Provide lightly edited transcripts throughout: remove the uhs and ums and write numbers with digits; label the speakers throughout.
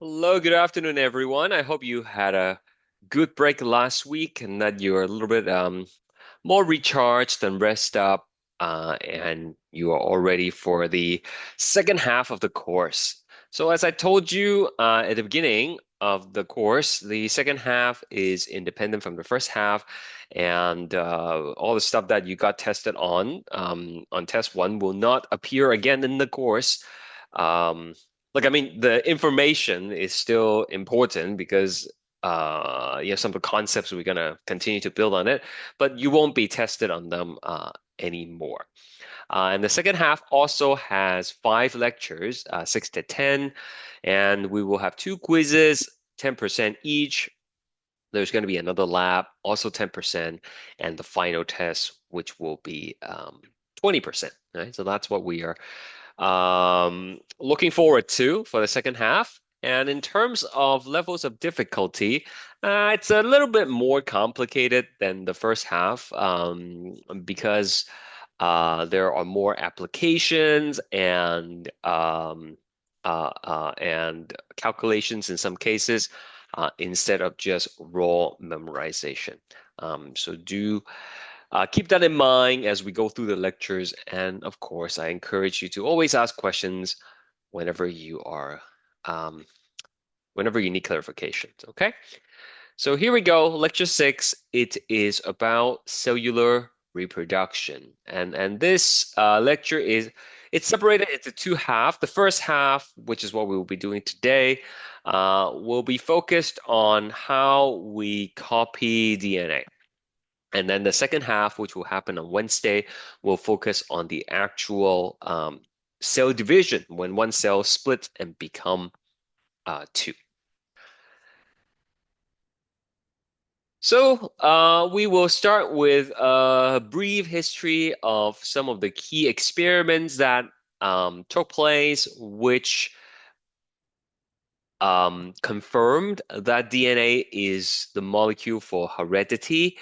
Speaker 1: Hello, good afternoon, everyone. I hope you had a good break last week and that you're a little bit more recharged and rest up, and you are all ready for the second half of the course. So, as I told you at the beginning of the course, the second half is independent from the first half, and all the stuff that you got tested on test one will not appear again in the course. Um, the information is still important because some of the concepts we're gonna continue to build on it, but you won't be tested on them anymore. And the second half also has five lectures, 6 to 10, and we will have two quizzes, 10% each. There's going to be another lab, also 10%, and the final test, which will be 20%. Right? So that's what we are looking forward to for the second half. And in terms of levels of difficulty, it's a little bit more complicated than the first half because there are more applications and calculations in some cases instead of just raw memorization. So do keep that in mind as we go through the lectures. And of course, I encourage you to always ask questions whenever you are, um, whenever you need clarifications. Okay. So here we go. Lecture six. It is about cellular reproduction. And this lecture it's separated into two halves. The first half, which is what we will be doing today, will be focused on how we copy DNA. And then the second half, which will happen on Wednesday, will focus on the actual cell division when one cell splits and become two. So we will start with a brief history of some of the key experiments that took place, which confirmed that DNA is the molecule for heredity.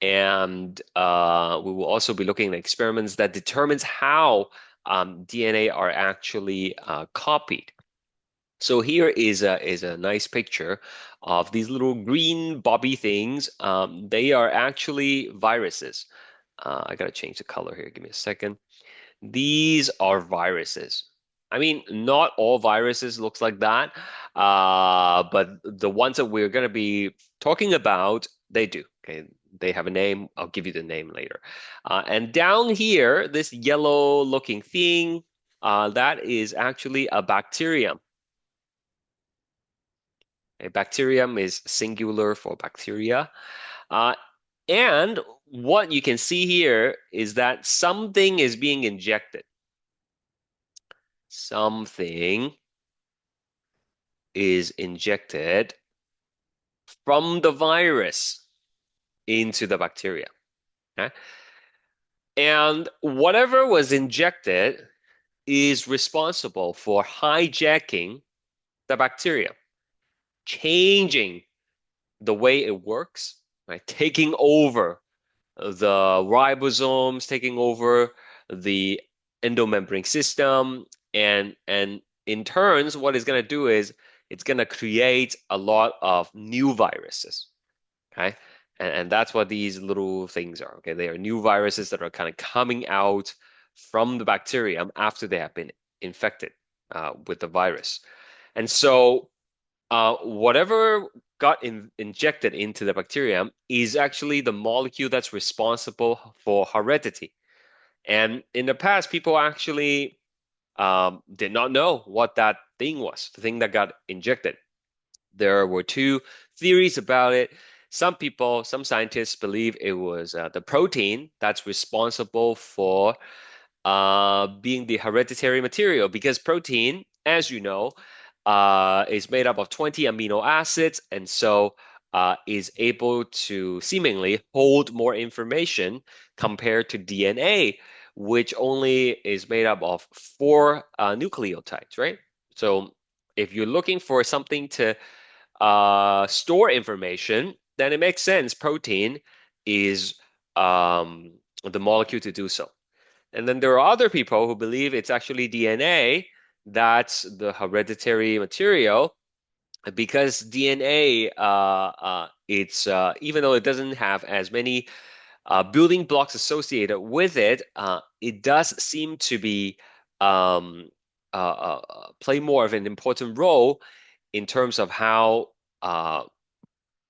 Speaker 1: And we will also be looking at experiments that determines how DNA are actually copied. So here is a nice picture of these little green bobby things. They are actually viruses. I gotta change the color here. Give me a second. These are viruses. I mean, not all viruses looks like that, but the ones that we're going to be talking about, they do. Okay, they have a name. I'll give you the name later. And down here, this yellow-looking thing, that is actually a bacterium. A bacterium is singular for bacteria. Uh, and what you can see here is that something is being injected. Something is injected from the virus into the bacteria. Okay? And whatever was injected is responsible for hijacking the bacteria, changing the way it works, right? Taking over the ribosomes, taking over the endomembrane system, and in turns, what it's going to do is it's going to create a lot of new viruses. Okay. And that's what these little things are. Okay. They are new viruses that are kind of coming out from the bacterium after they have been infected with the virus. And so whatever got injected into the bacterium is actually the molecule that's responsible for heredity. And in the past, people actually did not know what that thing was, the thing that got injected. There were two theories about it. Some people, some scientists believe it was the protein that's responsible for being the hereditary material because protein, as you know, is made up of 20 amino acids and so is able to seemingly hold more information compared to DNA, which only is made up of four nucleotides, right? So if you're looking for something to store information, then it makes sense. Protein is the molecule to do so. And then there are other people who believe it's actually DNA that's the hereditary material. because DNA, it's even though it doesn't have as many building blocks associated with it, it does seem to be play more of an important role in terms of how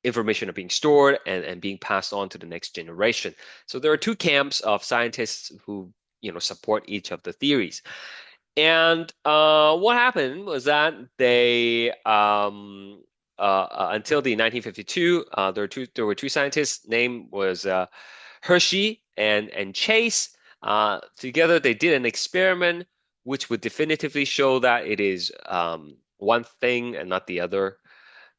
Speaker 1: information are being stored and being passed on to the next generation. So there are two camps of scientists who, support each of the theories. And what happened was that they, until the 1952, there were two scientists. Name was Hershey and Chase. Together, they did an experiment which would definitively show that it is one thing and not the other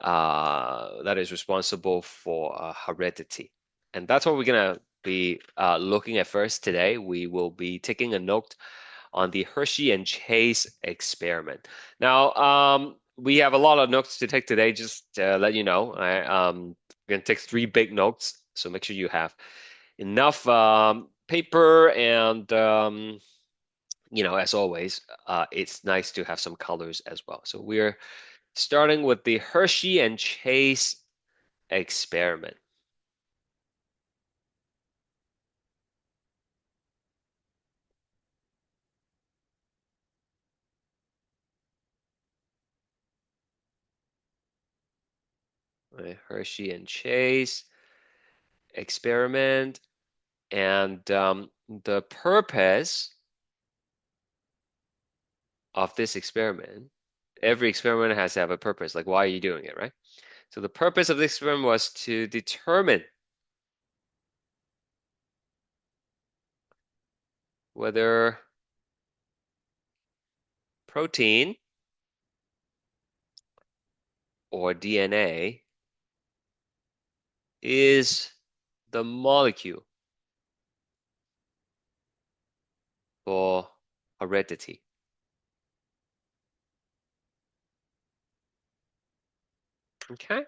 Speaker 1: that is responsible for heredity. And that's what we're gonna be looking at first today. We will be taking a note on the Hershey and Chase experiment. Now, we have a lot of notes to take today, just to let you know. I'm going to take three big notes, so make sure you have enough paper and, as always, it's nice to have some colors as well. So we're starting with the Hershey and Chase experiment. The Hershey and Chase experiment. And the purpose of this experiment, every experiment has to have a purpose. Like, why are you doing it, right? So the purpose of this experiment was to determine whether protein or DNA is the molecule for heredity. Okay.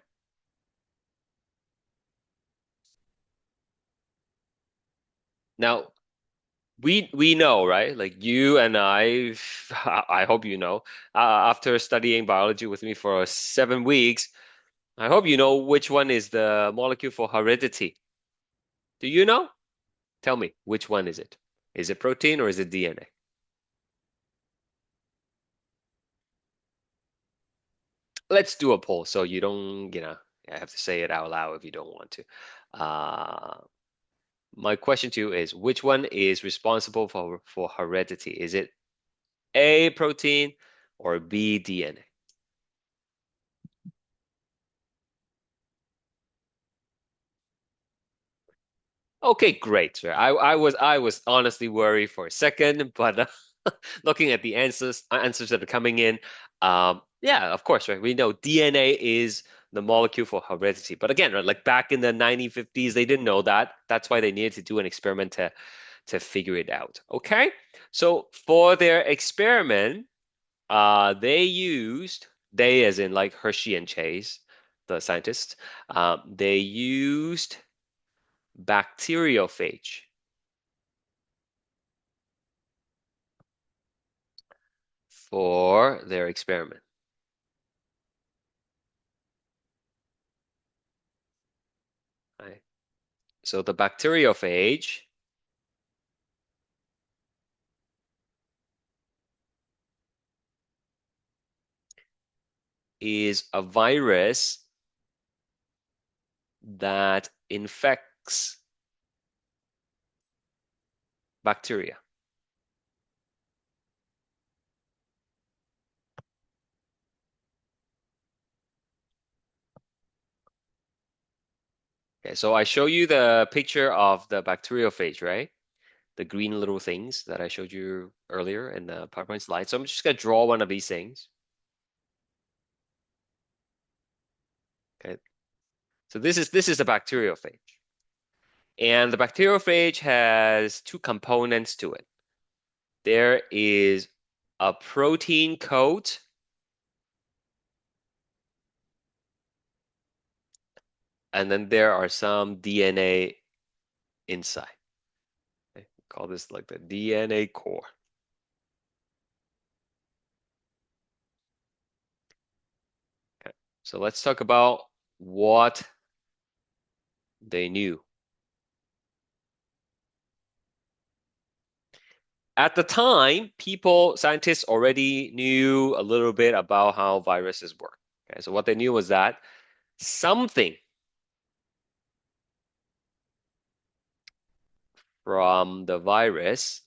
Speaker 1: Now, we know, right? Like you and I, I hope you know, after studying biology with me for 7 weeks, I hope you know which one is the molecule for heredity. Do you know? Tell me, which one is it? Is it protein or is it DNA? Let's do a poll so you don't, have to say it out loud if you don't want to. Uh, my question to you is, which one is responsible for heredity? Is it A, protein, or B, DNA? Okay, great. Sir. I was honestly worried for a second, but looking at the answers that are coming in, yeah, of course, right. We know DNA is the molecule for heredity, but again, right, like back in the 1950s, they didn't know that. That's why they needed to do an experiment to figure it out. Okay, so for their experiment, they as in like Hershey and Chase, the scientists, they used bacteriophage for their experiment. Right? So the bacteriophage is a virus that infects bacteria. Okay, so I show you the picture of the bacteriophage, right? The green little things that I showed you earlier in the PowerPoint slide. So I'm just gonna draw one of these things. Okay. So this is a bacteriophage. And the bacteriophage has two components to it. There is a protein coat, and then there are some DNA inside. Okay. Call this like the DNA core. Okay. So let's talk about what they knew. At the time, scientists already knew a little bit about how viruses work. Okay, so what they knew was that something from the virus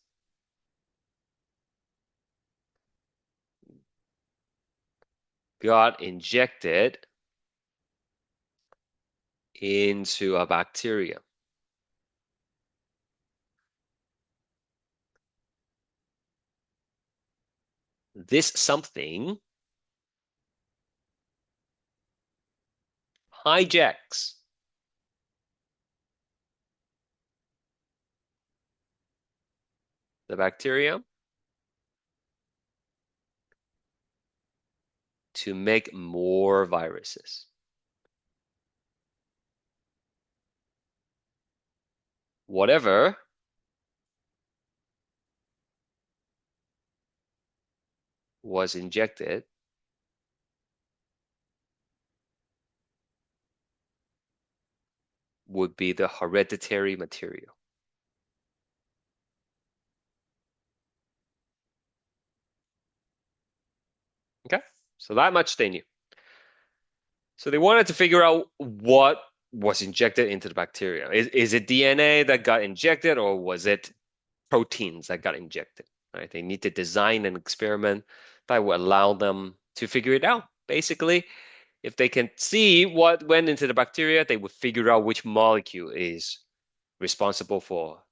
Speaker 1: got injected into a bacteria. This something hijacks the bacteria to make more viruses. Whatever was injected would be the hereditary material. Okay, so that much they knew. So they wanted to figure out what was injected into the bacteria. Is it DNA that got injected or was it proteins that got injected? Right? They need to design an experiment that will allow them to figure it out. Basically, if they can see what went into the bacteria, they would figure out which molecule is responsible for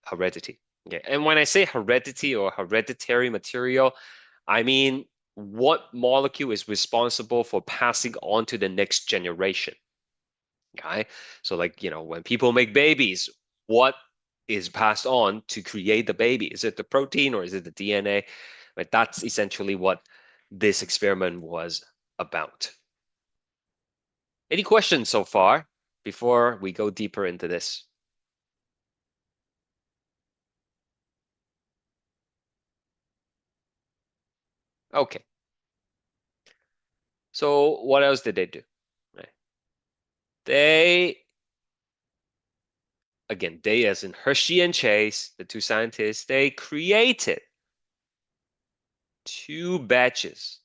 Speaker 1: heredity. Okay. And when I say heredity or hereditary material, I mean what molecule is responsible for passing on to the next generation. Okay. So, like, when people make babies, what is passed on to create the baby? Is it the protein or is it the DNA? Right. That's essentially what this experiment was about. Any questions so far before we go deeper into this? Okay. So what else did they do? Right. They, again, they as in Hershey and Chase, the two scientists, they created two batches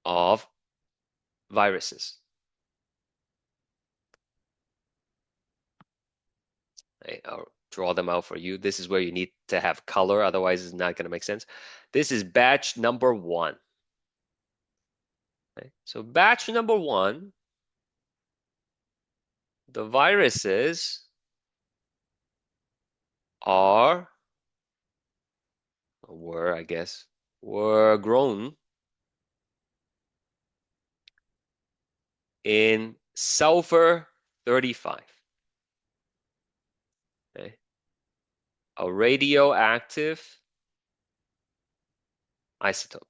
Speaker 1: of viruses. I'll draw them out for you. This is where you need to have color, otherwise it's not going to make sense. This is batch number one. Okay. So batch number one, the viruses are, I guess, were grown in sulfur 35. Okay. A radioactive isotope.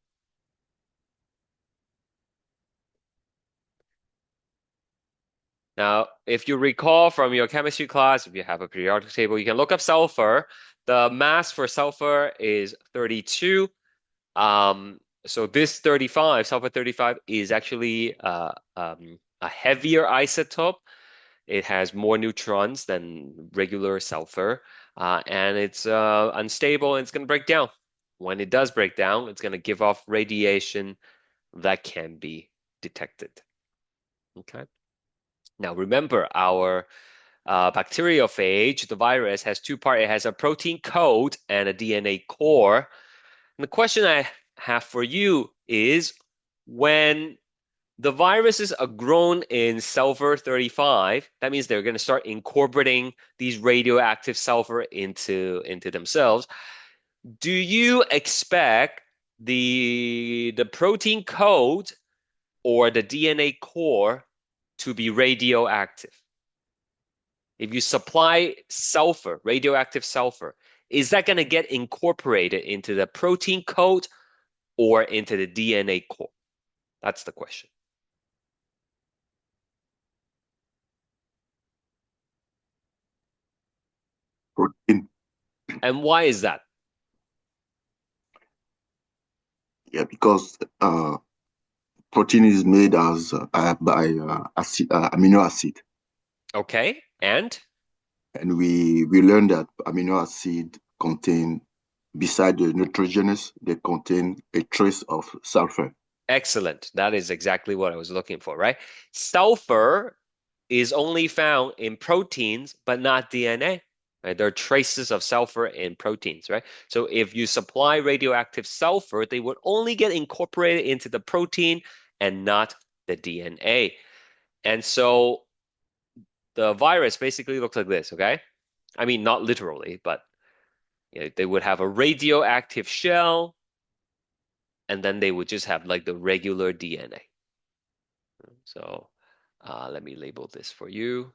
Speaker 1: Now, if you recall from your chemistry class, if you have a periodic table, you can look up sulfur. The mass for sulfur is 32. So this 35, sulfur 35, is actually a heavier isotope. It has more neutrons than regular sulfur, and it's unstable and it's going to break down. When it does break down, it's going to give off radiation that can be detected. Okay. Now remember, our bacteriophage, the virus, has two parts. It has a protein coat and a DNA core. And the question I have for you is, when the viruses are grown in sulfur 35, that means they're going to start incorporating these radioactive sulfur into themselves. Do you expect the protein coat or the DNA core to be radioactive? If you supply sulfur, radioactive sulfur, is that going to get incorporated into the protein coat or into the DNA core? That's the question.
Speaker 2: Protein.
Speaker 1: And why is that?
Speaker 2: Yeah, because protein is made as by amino acid,
Speaker 1: Okay, and
Speaker 2: and we learned that amino acid contain, beside the nitrogenous, they contain a trace of sulfur.
Speaker 1: excellent. That is exactly what I was looking for, right? Sulfur is only found in proteins, but not DNA. Right? There are traces of sulfur in proteins, right? So if you supply radioactive sulfur, they would only get incorporated into the protein and not the DNA. And so the virus basically looks like this, okay? I mean, not literally, but they would have a radioactive shell, and then they would just have like the regular DNA. So let me label this for you.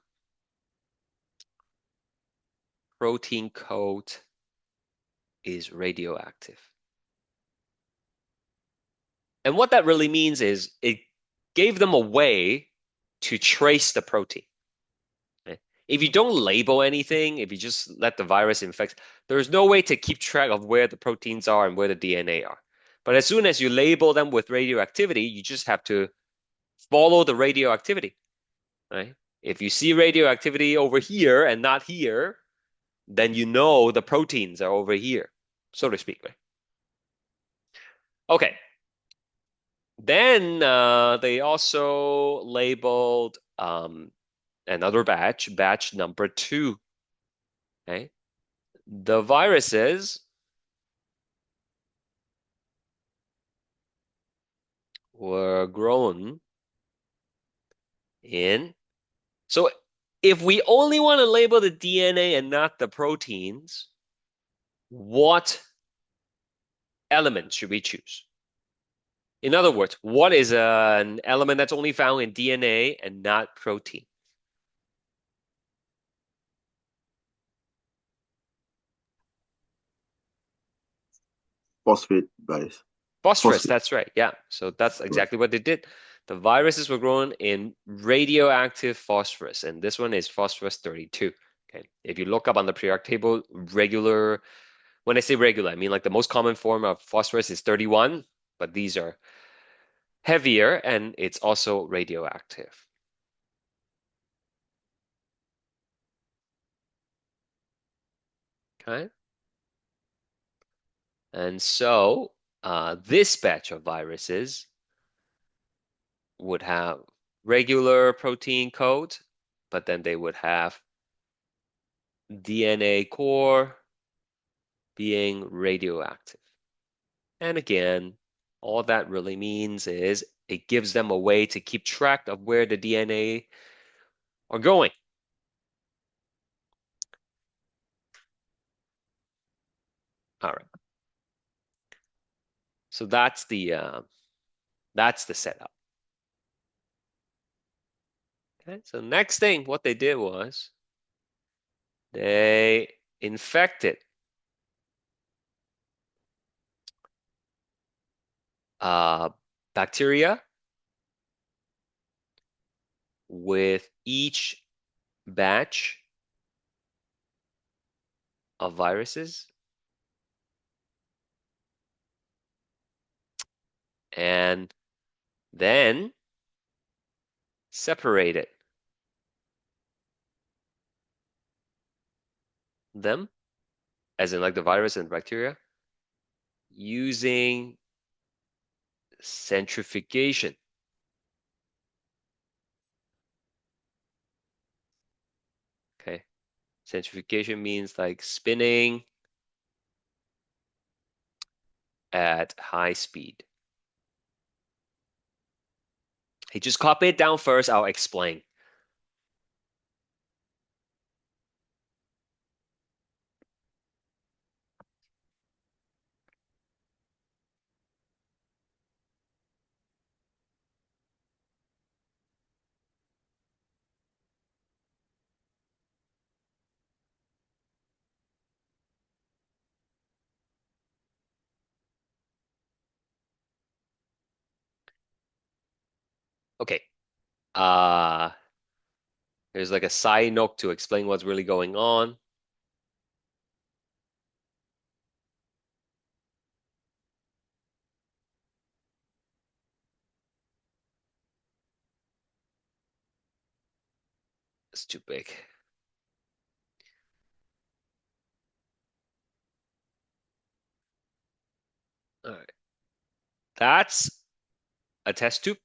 Speaker 1: Protein coat is radioactive. And what that really means is it gave them a way to trace the protein. Okay? If you don't label anything, if you just let the virus infect, there's no way to keep track of where the proteins are and where the DNA are. But as soon as you label them with radioactivity, you just have to follow the radioactivity, right? If you see radioactivity over here and not here, then you know the proteins are over here, so to speak, right? Okay. Then they also labeled another batch, batch number two. Okay. The viruses were grown in. So if we only want to label the DNA and not the proteins, what element should we choose? In other words, what is an element that's only found in DNA and not protein?
Speaker 2: Phosphate bias.
Speaker 1: Phosphorus,
Speaker 2: Phosphate.
Speaker 1: that's right. Yeah. So that's exactly what they did. The viruses were grown in radioactive phosphorus, and this one is phosphorus 32. Okay. If you look up on the periodic table, regular, when I say regular, I mean like the most common form of phosphorus is 31, but these are heavier and it's also radioactive. Okay. And so this batch of viruses would have regular protein code, but then they would have DNA core being radioactive. And again, all that really means is it gives them a way to keep track of where the DNA are going. All right. So that's the setup. Okay. So next thing, what they did was they infected uh, bacteria with each batch of viruses and then separated them, as in like the virus and bacteria, using centrifugation. Okay. Centrifugation means like spinning at high speed. Hey, just copy it down first. I'll explain. Okay. Uh, There's like a side note to explain what's really going on. It's too big. All right. That's a test tube.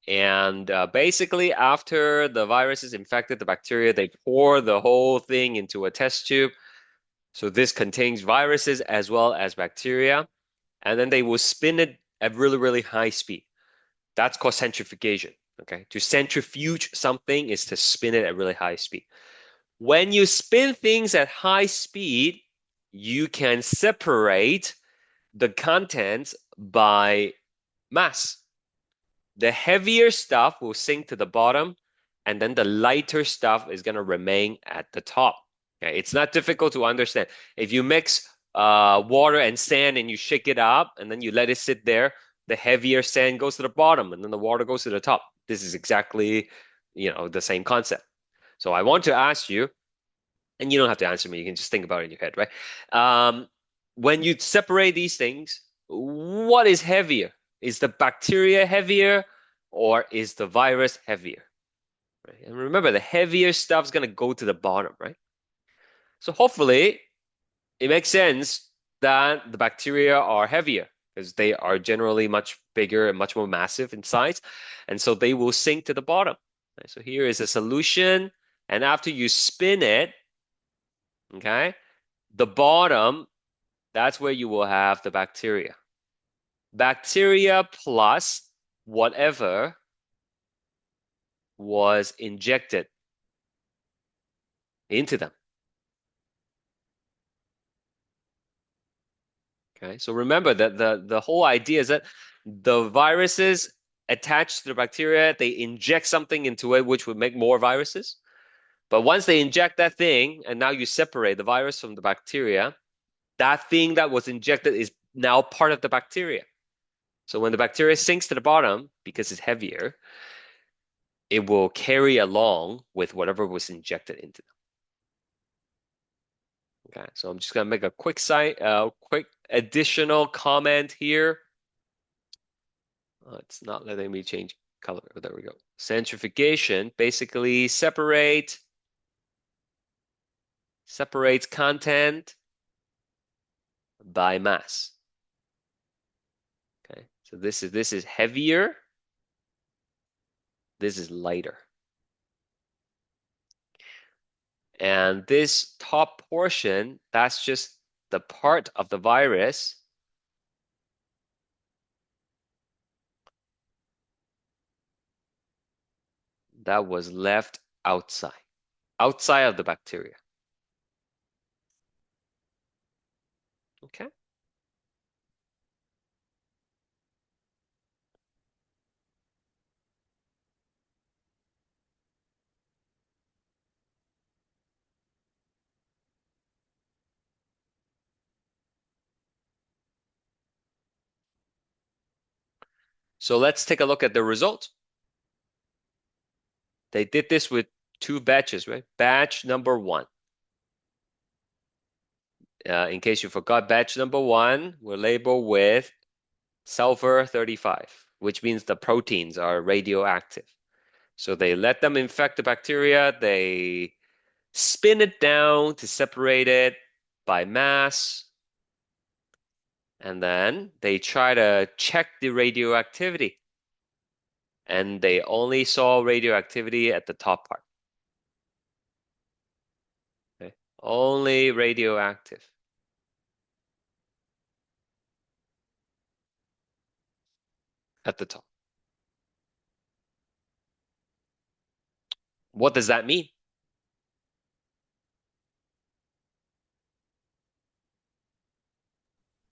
Speaker 1: And basically, after the virus is infected the bacteria, they pour the whole thing into a test tube. So this contains viruses as well as bacteria. And then they will spin it at really, really high speed. That's called centrifugation. Okay. To centrifuge something is to spin it at really high speed. When you spin things at high speed, you can separate the contents by mass. The heavier stuff will sink to the bottom, and then the lighter stuff is going to remain at the top. Okay? It's not difficult to understand. If you mix water and sand and you shake it up and then you let it sit there, the heavier sand goes to the bottom and then the water goes to the top. This is exactly, the same concept. So I want to ask you, and you don't have to answer me, you can just think about it in your head, right? Um, when you separate these things, what is heavier? Is the bacteria heavier or is the virus heavier? Right? And remember, the heavier stuff is going to go to the bottom, right? So hopefully it makes sense that the bacteria are heavier because they are generally much bigger and much more massive in size. And so they will sink to the bottom. Right? So here is a solution. And after you spin it, okay, the bottom, that's where you will have the bacteria. Bacteria plus whatever was injected into them. Okay, so remember that the whole idea is that the viruses attach to the bacteria, they inject something into it, which would make more viruses. But once they inject that thing, and now you separate the virus from the bacteria, that thing that was injected is now part of the bacteria. So when the bacteria sinks to the bottom, because it's heavier, it will carry along with whatever was injected into them. Okay, so I'm just gonna make a quick additional comment here. It's not letting me change color. Oh, there we go. Centrifugation basically separates content by mass. Okay, so this is heavier. This is lighter. And this top portion, that's just the part of the virus that was left outside of the bacteria. Okay. So let's take a look at the results. They did this with two batches, right? Batch number one. In case you forgot, batch number one were labeled with sulfur 35, which means the proteins are radioactive. So they let them infect the bacteria. They spin it down to separate it by mass. And then they try to check the radioactivity. And they only saw radioactivity at the top part. Okay? Only radioactive at the top. What does that mean?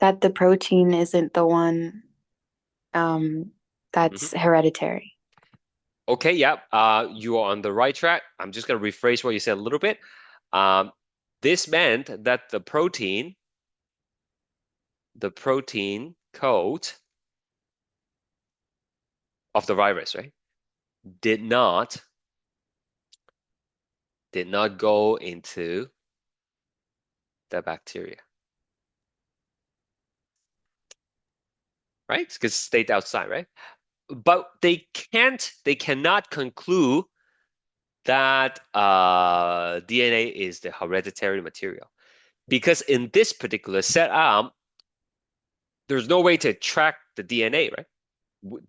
Speaker 3: That the protein isn't the one
Speaker 1: Mhm.
Speaker 3: that's hereditary.
Speaker 1: Okay, yeah, you are on the right track. I'm just going to rephrase what you said a little bit. Um, this meant that the protein code of the virus, right, did not go into the bacteria, right? Because it stayed outside, right? but they cannot conclude that DNA is the hereditary material because in this particular setup, there's no way to track the DNA, right?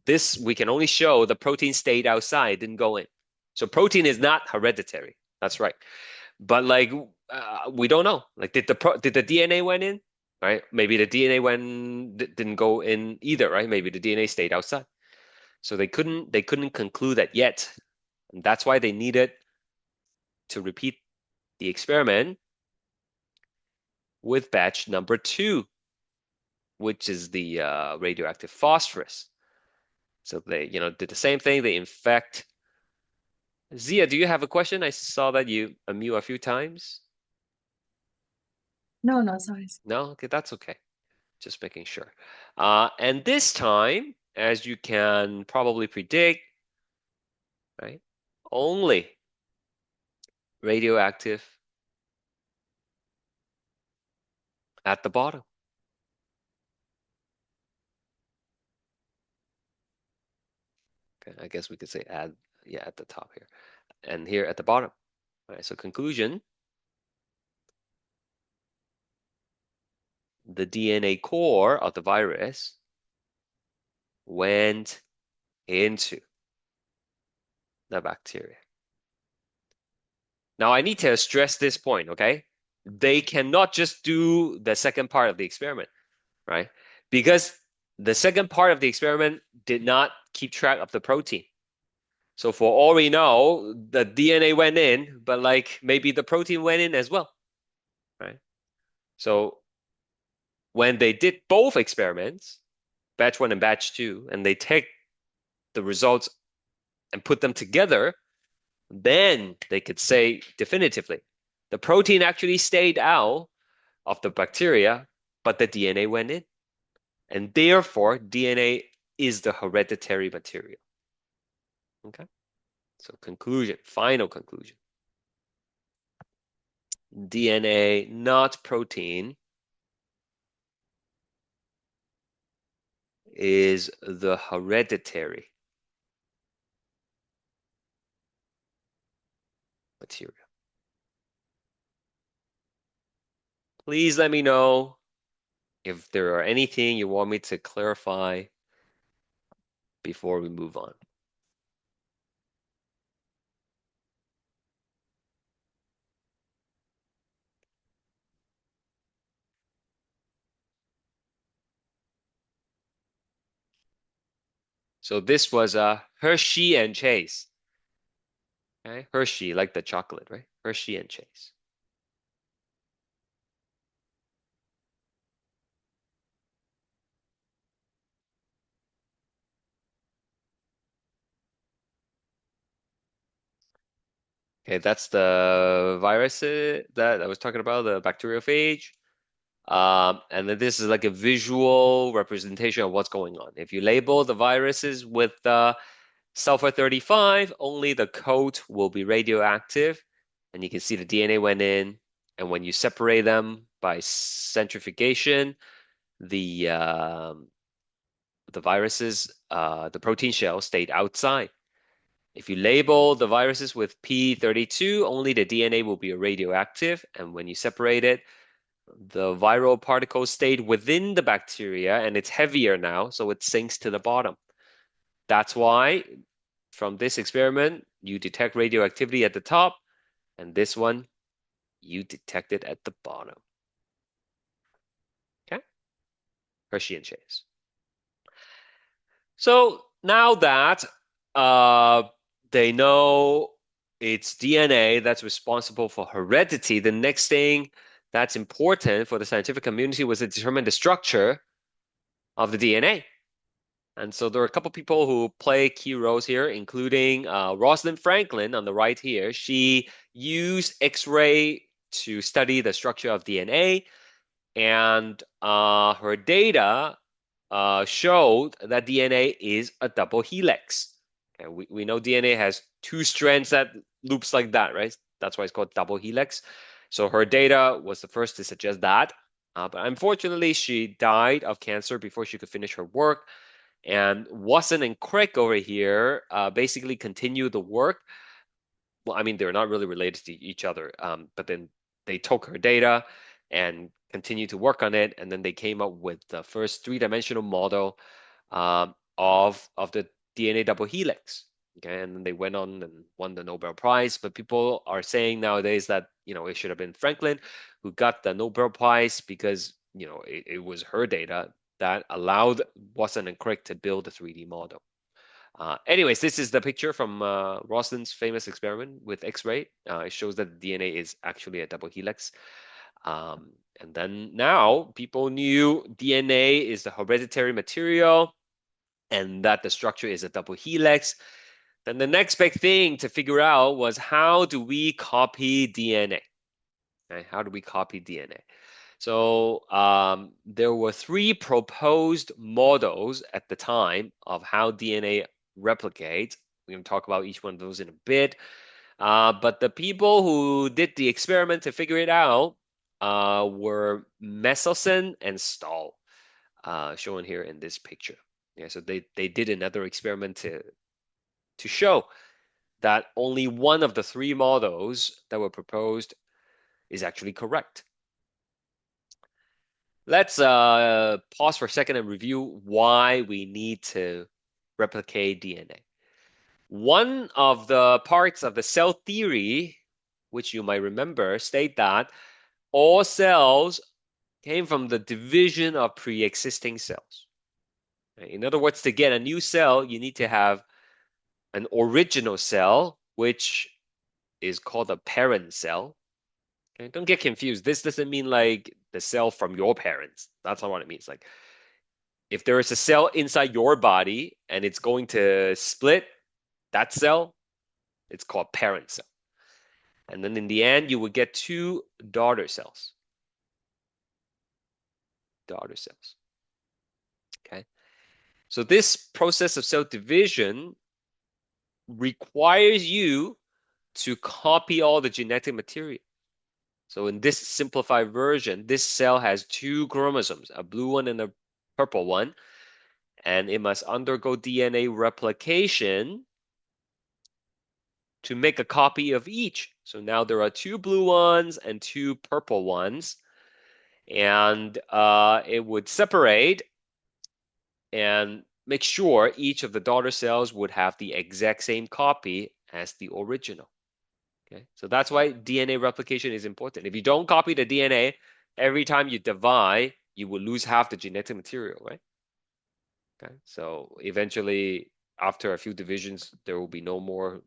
Speaker 1: This we can only show the protein stayed outside, didn't go in. So protein is not hereditary. That's right. But like we don't know. Like did the DNA went in? Right? Maybe the DNA didn't go in either, right? Maybe the DNA stayed outside. So they couldn't conclude that yet. And that's why they needed to repeat the experiment with batch number two, which is the radioactive phosphorus. So they, did the same thing. They infect. Zia, do you have a question? I saw that you unmute a few times.
Speaker 4: No, no, sorry.
Speaker 1: No? Okay, that's okay. Just making sure. And this time, as you can probably predict, right? Only radioactive at the bottom. Okay, I guess we could say at the top here. And here at the bottom. All right, so conclusion, the DNA core of the virus went into the bacteria. Now, I need to stress this point, okay? They cannot just do the second part of the experiment, right? Because the second part of the experiment did not keep track of the protein. So for all we know, the DNA went in, but like maybe the protein went in as well, right? So when they did both experiments, batch one and batch two, and they take the results and put them together, then they could say definitively the protein actually stayed out of the bacteria, but the DNA went in. And therefore, DNA is the hereditary material. Okay? So conclusion, final conclusion. DNA, not protein, is the hereditary material. Please let me know if there are anything you want me to clarify before we move on. So this was a Hershey and Chase. Okay? Hershey, like the chocolate, right? Hershey and Chase. Okay, that's the virus that I was talking about, the bacteriophage. And then this is like a visual representation of what's going on. If you label the viruses with sulfur 35, only the coat will be radioactive. And you can see the DNA went in. And when you separate them by centrifugation, the viruses, the protein shell stayed outside. If you label the viruses with P32, only the DNA will be radioactive. And when you separate it, the viral particle stayed within the bacteria and it's heavier now, so it sinks to the bottom. That's why from this experiment, you detect radioactivity at the top, and this one, you detect it at the bottom. Okay? Hershey and Chase. So now that they know it's DNA that's responsible for heredity, the next thing that's important for the scientific community was to determine the structure of the DNA. And so there are a couple people who play key roles here, including Rosalind Franklin on the right here. She used X-ray to study the structure of DNA, and her data showed that DNA is a double helix. Okay, we know DNA has two strands that loops like that, right? That's why it's called double helix. So her data was the first to suggest that. But unfortunately, she died of cancer before she could finish her work. And Watson and Crick over here basically continue the work. Well, I mean, they're not really related to each other, but then they took her data and continued to work on it, and then they came up with the first three-dimensional model of the DNA double helix. Okay, and then they went on and won the Nobel Prize. But people are saying nowadays that it should have been Franklin who got the Nobel Prize because it was her data that allowed Watson and Crick to build a 3D model. Anyways, this is the picture from Roslin's famous experiment with X-ray. It shows that the DNA is actually a double helix. And then now people knew DNA is the hereditary material and that the structure is a double helix. Then the next big thing to figure out was how do we copy DNA? Okay, how do we copy DNA? So there were three proposed models at the time of how DNA replicates. We're going to talk about each one of those in a bit. But the people who did the experiment to figure it out were Meselson and Stahl, shown here in this picture. Yeah, so they did another experiment to show that only one of the three models that were proposed is actually correct. Let's pause for a second and review why we need to replicate DNA. One of the parts of the cell theory, which you might remember, state that all cells came from the division of pre-existing cells. In other words, to get a new cell, you need to have an original cell, which is called a parent cell. Okay? Don't get confused. This doesn't mean like the cell from your parents. That's not what it means. Like if there is a cell inside your body and it's going to split that cell, it's called parent cell. And then in the end, you would get two daughter cells. Daughter cells. Okay. So this process of cell division requires you to copy all the genetic material. So in this simplified version, this cell has two chromosomes, a blue one and a purple one, and it must undergo DNA replication to make a copy of each. So now there are two blue ones and two purple ones, and it would separate and make sure each of the daughter cells would have the exact same copy as the original. Okay, so that's why DNA replication is important. If you don't copy the DNA, every time you divide, you will lose half the genetic material, right? Okay, so eventually, after a few divisions, there will be no more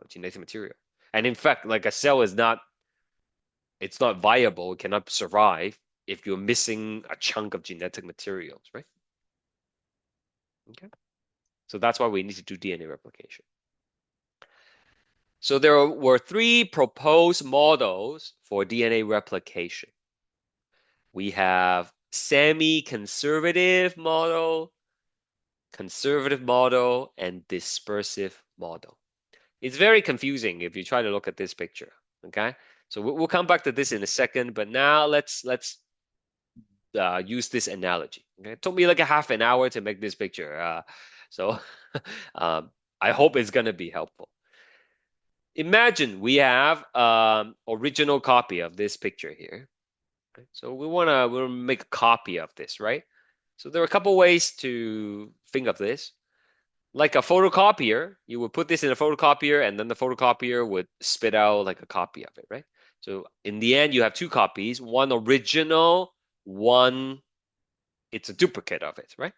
Speaker 1: genetic material. And in fact, like a cell is not, it's not viable, it cannot survive if you're missing a chunk of genetic materials, right? Okay, so that's why we need to do DNA replication. So there were three proposed models for DNA replication. We have semi-conservative model, conservative model, and dispersive model. It's very confusing if you try to look at this picture, okay? So we'll come back to this in a second, but now let's use this analogy. Okay, it took me like a half an hour to make this picture, so I hope it's gonna be helpful. Imagine we have original copy of this picture here. Okay, so we'll make a copy of this, right? So there are a couple ways to think of this. Like a photocopier, you would put this in a photocopier and then the photocopier would spit out like a copy of it, right? So in the end, you have two copies, one original, one it's a duplicate of it, right?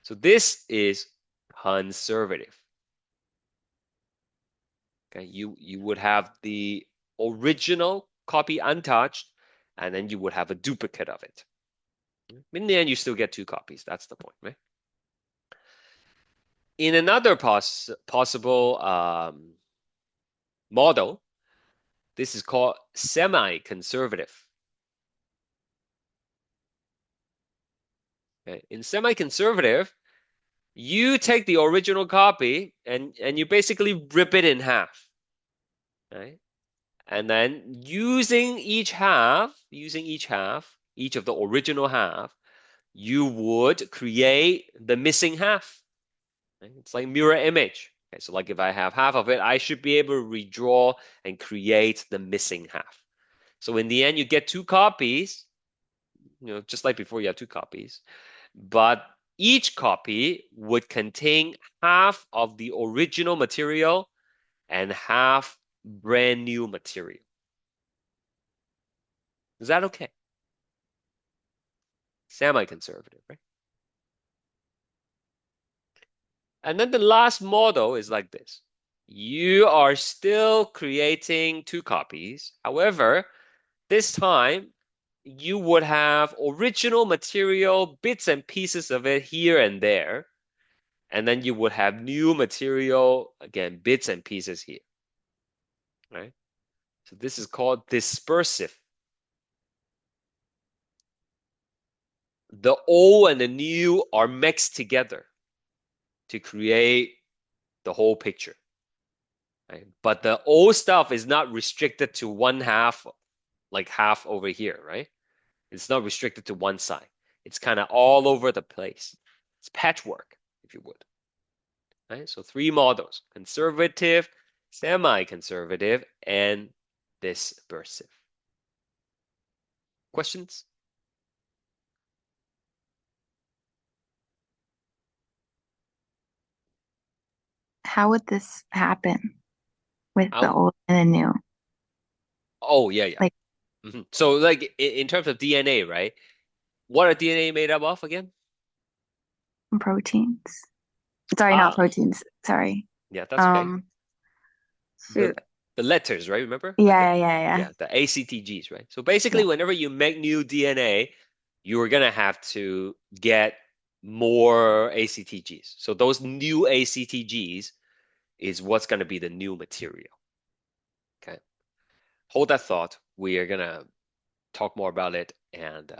Speaker 1: So this is conservative. Okay, you would have the original copy untouched, and then you would have a duplicate of it. In the end, you still get two copies. That's the point, right? In another possible model, this is called semi-conservative. Okay? In semi-conservative, you take the original copy and you basically rip it in half, right? And then using each of the original half, you would create the missing half. Right? It's like mirror image. Okay, so like if I have half of it, I should be able to redraw and create the missing half. So in the end, you get two copies, just like before you have two copies, but each copy would contain half of the original material and half brand new material. Is that okay? Semi-conservative, right? And then the last model is like this. You are still creating two copies. However, this time you would have original material, bits and pieces of it here and there. And then you would have new material, again, bits and pieces here, right? So this is called dispersive. The old and the new are mixed together to create the whole picture. Right? But the old stuff is not restricted to one half, like half over here, right? It's not restricted to one side. It's kind of all over the place. It's patchwork, if you would. Right? So three models: conservative, semi-conservative, and dispersive. Questions?
Speaker 3: How would this happen with the
Speaker 1: How?
Speaker 3: old and the new?
Speaker 1: Oh, yeah, yeah.
Speaker 3: Like
Speaker 1: So, like in terms of DNA, right? What are DNA made up of again?
Speaker 3: proteins. Sorry, not
Speaker 1: Ah,
Speaker 3: proteins. Sorry.
Speaker 1: yeah, that's okay.
Speaker 3: Um,
Speaker 1: The
Speaker 3: shoot.
Speaker 1: the letters, right? Remember? Like
Speaker 3: Yeah, yeah, yeah,
Speaker 1: yeah, the ACTGs, right? So basically,
Speaker 3: yeah.
Speaker 1: whenever you make new DNA, you're gonna have to get more ACTGs. So those new ACTGs is what's gonna be the new material. Okay, hold that thought. We are gonna talk more about it, and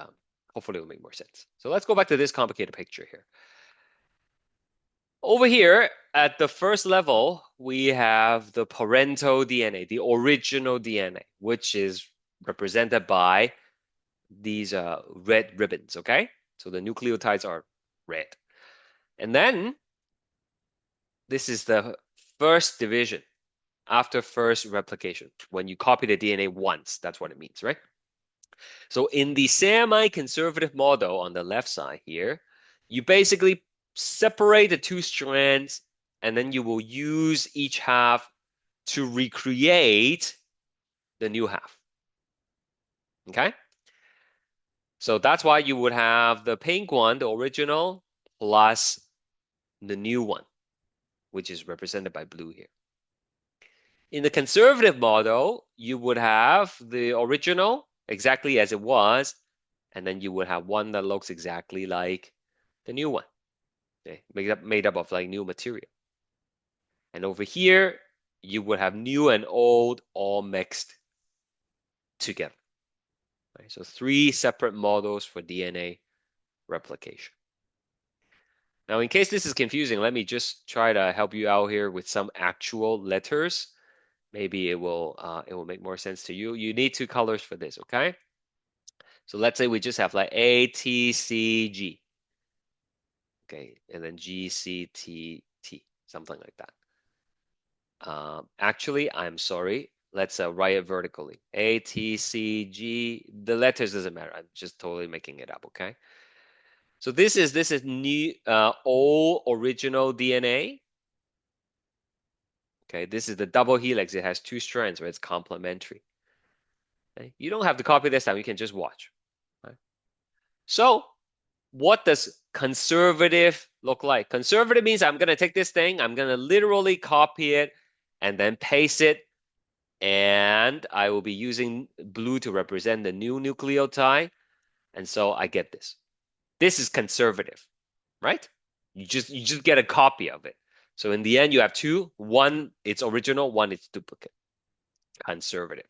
Speaker 1: hopefully it'll make more sense. So let's go back to this complicated picture here. Over here at the first level, we have the parental DNA, the original DNA, which is represented by these red ribbons, okay? So the nucleotides are red. And then this is the first division after first replication. When you copy the DNA once, that's what it means, right? So in the semi-conservative model on the left side here, you basically separate the two strands and then you will use each half to recreate the new half. Okay? So that's why you would have the pink one, the original, plus the new one, which is represented by blue here. In the conservative model, you would have the original exactly as it was, and then you would have one that looks exactly like the new one, okay? Made up of like new material. And over here, you would have new and old all mixed together. Right? So three separate models for DNA replication. Now, in case this is confusing, let me just try to help you out here with some actual letters. Maybe it will make more sense to you. You need two colors for this, okay? So let's say we just have like A, T, C, G. Okay, and then G, C, T, T, something like that. Actually, I'm sorry. Let's write it vertically. A, T, C, G. The letters doesn't matter. I'm just totally making it up, okay? So this is new old original DNA. Okay, this is the double helix. It has two strands, right? It's complementary. Okay? You don't have to copy this time. You can just watch. Right? So what does conservative look like? Conservative means I'm going to take this thing, I'm going to literally copy it and then paste it. And I will be using blue to represent the new nucleotide. And so I get this. This is conservative, right? You just get a copy of it. So in the end, you have two. One, it's original. One, it's duplicate. Conservative.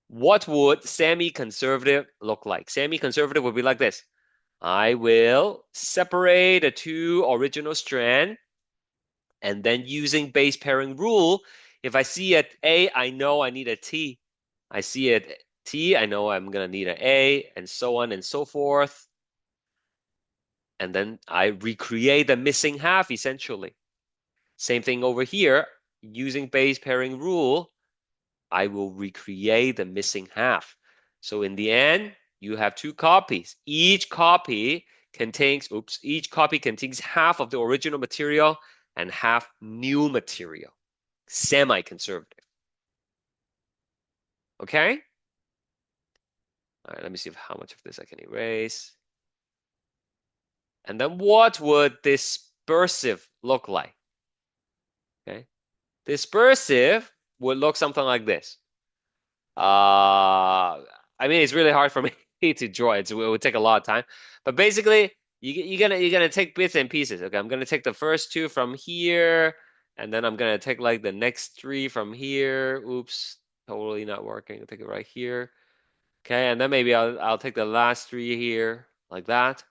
Speaker 1: What would semi-conservative look like? Semi-conservative would be like this. I will separate the two original strand and then using base pairing rule, if I see an A, I know I need a T. I see a T, I know I'm going to need an A, and so on and so forth. and then I recreate the missing half essentially. Same thing over here, using base pairing rule, I will recreate the missing half. So in the end, you have two copies. Each copy contains half of the original material and half new material, semi-conservative. Okay? All right, let me see how much of this I can erase. And then what would dispersive look like? Okay? Dispersive would look something like this. I mean, it's really hard for me to draw it, so it would take a lot of time. But basically, you're gonna take bits and pieces. Okay, I'm gonna take the first two from here, and then I'm gonna take like the next three from here. Oops, totally not working. I'll take it right here. Okay, and then maybe I'll take the last three here, like that.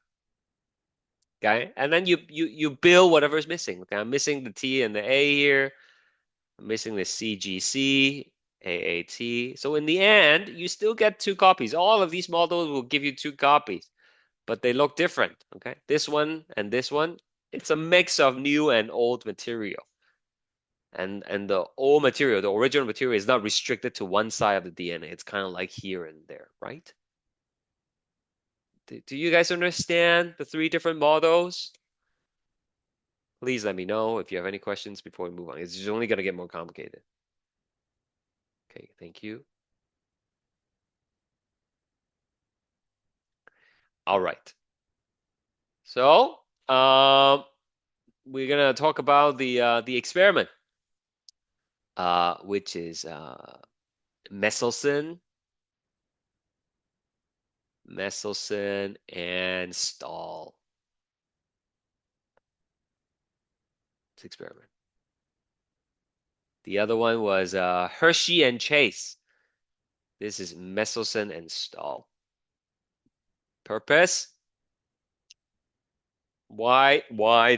Speaker 1: Okay, and then you build whatever's missing. Okay, I'm missing the T and the A here. I'm missing the CGC, AAT. So in the end, you still get two copies. All of these models will give you two copies, but they look different. Okay, this one and this one, it's a mix of new and old material. And the old material, the original material, is not restricted to one side of the DNA. It's kind of like here and there, right? Do you guys understand the three different models? Please let me know if you have any questions before we move on. It's only going to get more complicated. Okay, thank you. All right. So, we're gonna talk about the experiment, which is Messelson, and Stahl. This experiment. The other one was Hershey and Chase. This is Messelson and Stahl. Purpose? Why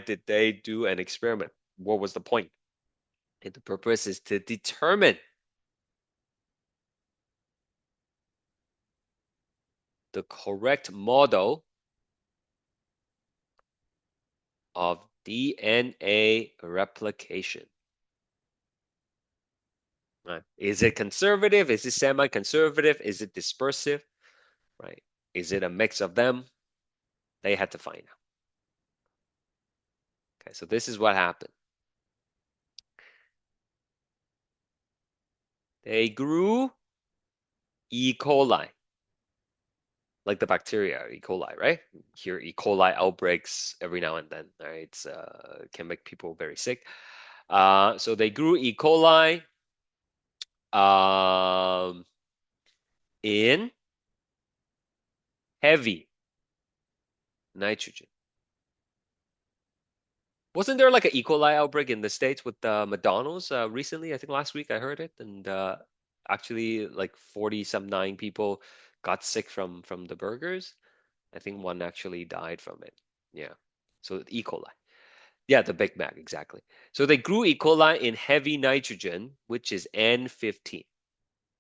Speaker 1: did they do an experiment? What was the point? And the purpose is to determine the correct model of DNA replication. Right? Is it conservative? Is it semi-conservative? Is it dispersive? Right? Is it a mix of them? They had to find out. Okay, so this is what happened. They grew E. coli, like the bacteria E. coli, right? Here, E. coli outbreaks every now and then, right? It's can make people very sick. So they grew E. coli um, in heavy nitrogen. Wasn't there like an E. coli outbreak in the States with McDonald's recently? I think last week I heard it, and actually like 40 some nine people got sick from the burgers. I think one actually died from it. Yeah. So E. coli. Yeah, the Big Mac, exactly. So they grew E. coli in heavy nitrogen, which is N15.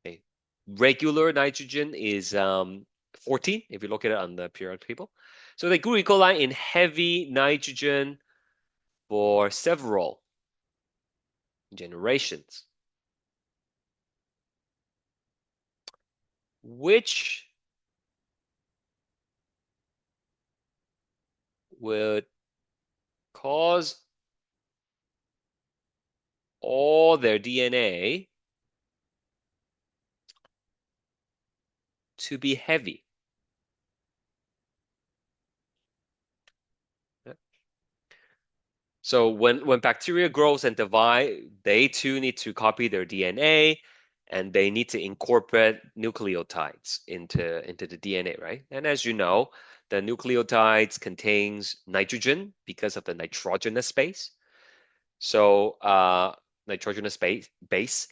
Speaker 1: Okay. Regular nitrogen is 14, if you look at it on the periodic table. So they grew E. coli in heavy nitrogen for several generations, which would cause all their DNA to be heavy. So when bacteria grows and divide, they too need to copy their DNA, and they need to incorporate nucleotides into the DNA, right? And as you know, the nucleotides contains nitrogen because of the nitrogenous base. So nitrogenous base.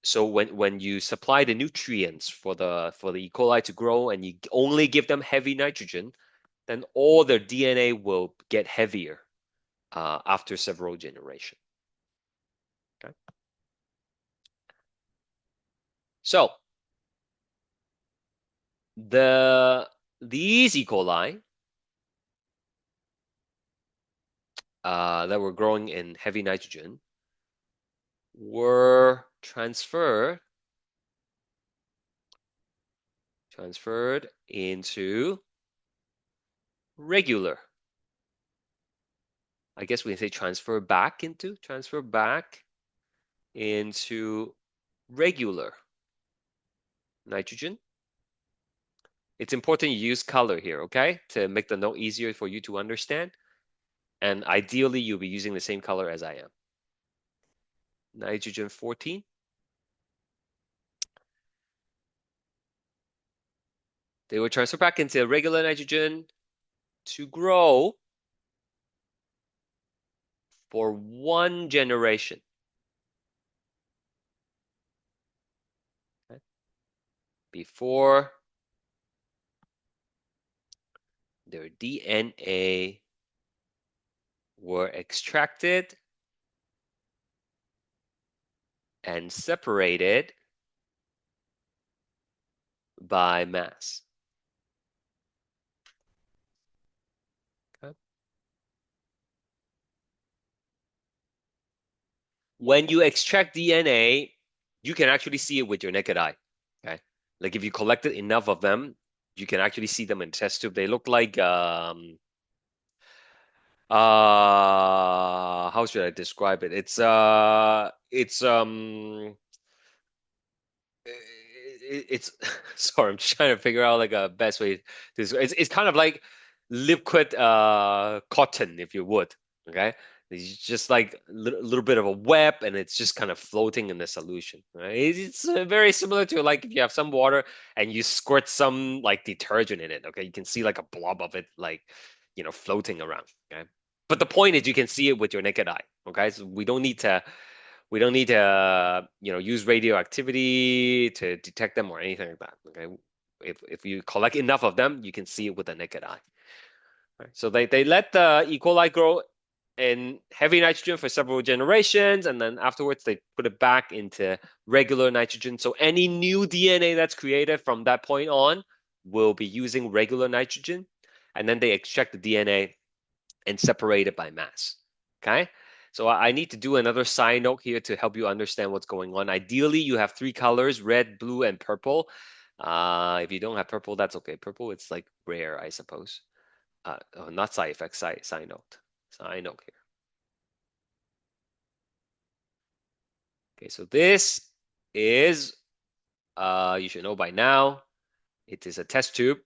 Speaker 1: So when you supply the nutrients for the E. coli to grow, and you only give them heavy nitrogen, then all their DNA will get heavier after several generations. Okay. So these E. coli that were growing in heavy nitrogen were transferred into regular. I guess we can say transfer back into regular nitrogen. It's important you use color here, okay? To make the note easier for you to understand. And ideally, you'll be using the same color as I am. Nitrogen 14. They will transfer back into regular nitrogen to grow for 1 generation. Okay? Before their DNA were extracted and separated by mass. Okay? When you extract DNA, you can actually see it with your naked eye. Okay, like if you collected enough of them, you can actually see them in test tube. They look like how should I describe it? It's sorry, I'm just trying to figure out like a best way to it's kind of like liquid cotton, if you would. Okay. It's just like a little bit of a web and it's just kind of floating in the solution. Right? It's very similar to like if you have some water and you squirt some like detergent in it. Okay. You can see like a blob of it like floating around. Okay. But the point is you can see it with your naked eye. Okay. So we don't need to use radioactivity to detect them or anything like that. Okay, if you collect enough of them, you can see it with the naked eye. Right? So they let the E. coli grow in heavy nitrogen for several generations, and then afterwards they put it back into regular nitrogen. So any new DNA that's created from that point on will be using regular nitrogen, and then they extract the DNA and separate it by mass. Okay. So I need to do another side note here to help you understand what's going on. Ideally, you have 3 colors, red, blue, and purple. If you don't have purple, that's okay. Purple, it's like rare, I suppose. Oh, not side effect, side note. Side note here. Okay, so this is, you should know by now, it is a test tube.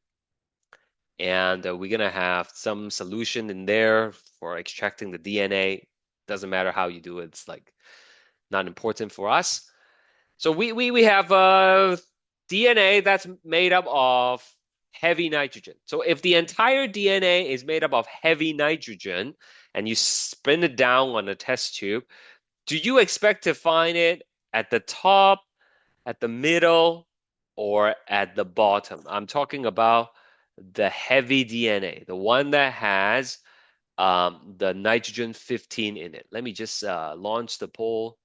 Speaker 1: And we're going to have some solution in there for extracting the DNA. Doesn't matter how you do it. It's like not important for us. So we have DNA that's made up of heavy nitrogen. So if the entire DNA is made up of heavy nitrogen and you spin it down on a test tube, do you expect to find it at the top, at the middle, or at the bottom? I'm talking about the heavy DNA, the one that has the nitrogen 15 in it. Let me just launch the poll.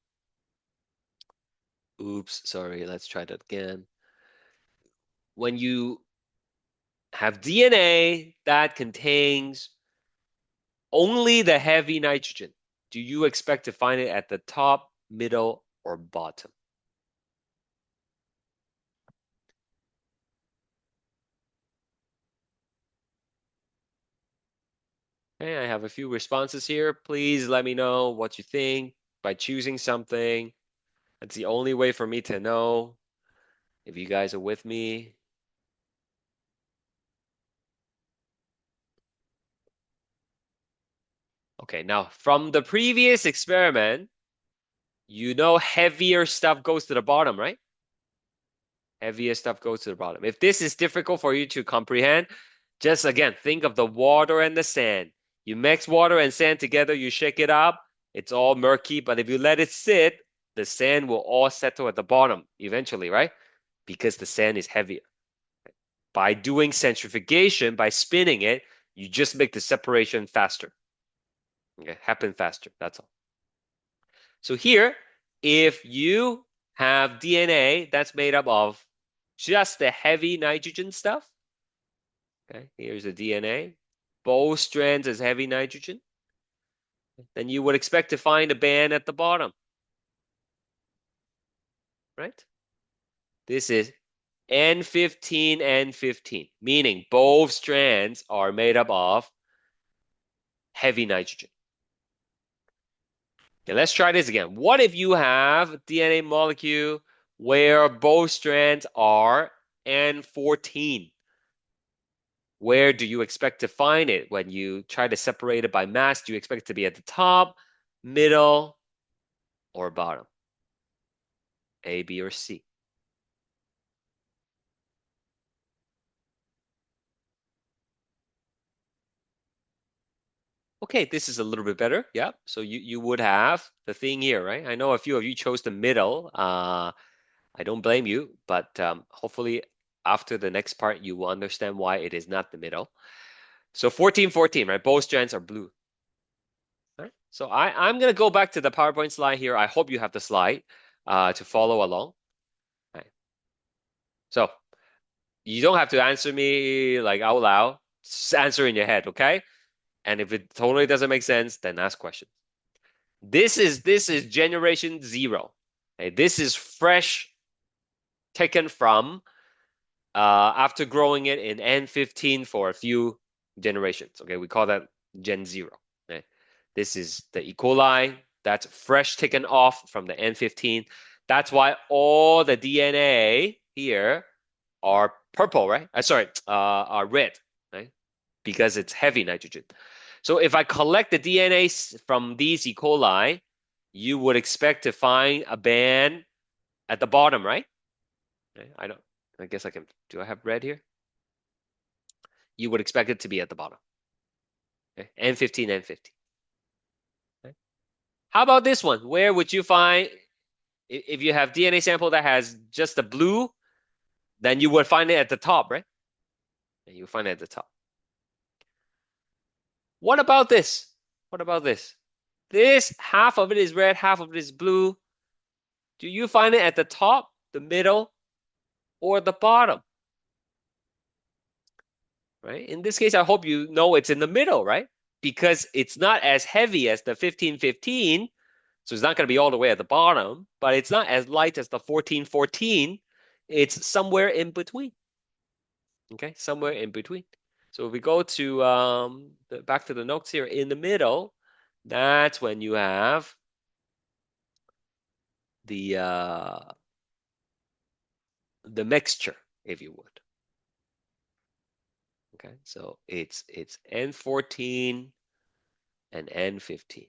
Speaker 1: Oops, sorry, let's try that again. When you have DNA that contains only the heavy nitrogen, do you expect to find it at the top, middle, or bottom? Okay, I have a few responses here. Please let me know what you think by choosing something. That's the only way for me to know if you guys are with me. Okay, now from the previous experiment, you know heavier stuff goes to the bottom, right? Heavier stuff goes to the bottom. If this is difficult for you to comprehend, just again, think of the water and the sand. You mix water and sand together, you shake it up, it's all murky, but if you let it sit, the sand will all settle at the bottom eventually, right? Because the sand is heavier. By doing centrifugation, by spinning it, you just make the separation faster. Okay, happen faster, that's all. So here, if you have DNA that's made up of just the heavy nitrogen stuff, okay, here's the DNA. Both strands is heavy nitrogen. then you would expect to find a band at the bottom, right? This is N15, N15, meaning both strands are made up of heavy nitrogen. Okay, let's try this again. What if you have a DNA molecule where both strands are N14? Where do you expect to find it when you try to separate it by mass? Do you expect it to be at the top, middle, or bottom? A, B, or C? Okay, this is a little bit better. Yeah. So you would have the thing here, right? I know a few of you chose the middle. I don't blame you, but hopefully after the next part, you will understand why it is not the middle. So 14, 14, right? Both strands are blue. Right? So I'm going to go back to the PowerPoint slide here. I hope you have the slide to follow along. Right. So you don't have to answer me like out loud. Just answer in your head, okay? And if it totally doesn't make sense, then ask questions. This is generation zero. Okay? This is fresh taken from after growing it in N15 for a few generations. Okay, we call that Gen Zero. Okay? This is the E. coli that's fresh taken off from the N15. That's why all the DNA here are purple, right? Sorry, are red, right? Because it's heavy nitrogen. So if I collect the DNA from these E. coli, you would expect to find a band at the bottom, right? Okay, I don't. I guess I can. Do I have red here? You would expect it to be at the bottom. Okay, N15, N15. Okay. How about this one? Where would you find if you have DNA sample that has just the blue, then you would find it at the top, right? And you find it at the top. What about this? What about this? This half of it is red, half of it is blue. Do you find it at the top, the middle, or the bottom? Right? In this case, I hope you know it's in the middle, right? Because it's not as heavy as the 1515, so it's not going to be all the way at the bottom, but it's not as light as the 1414. It's somewhere in between. Okay, somewhere in between. So if we go to back to the notes here, in the middle, that's when you have the the mixture, if you would. Okay, so it's N14 and N15.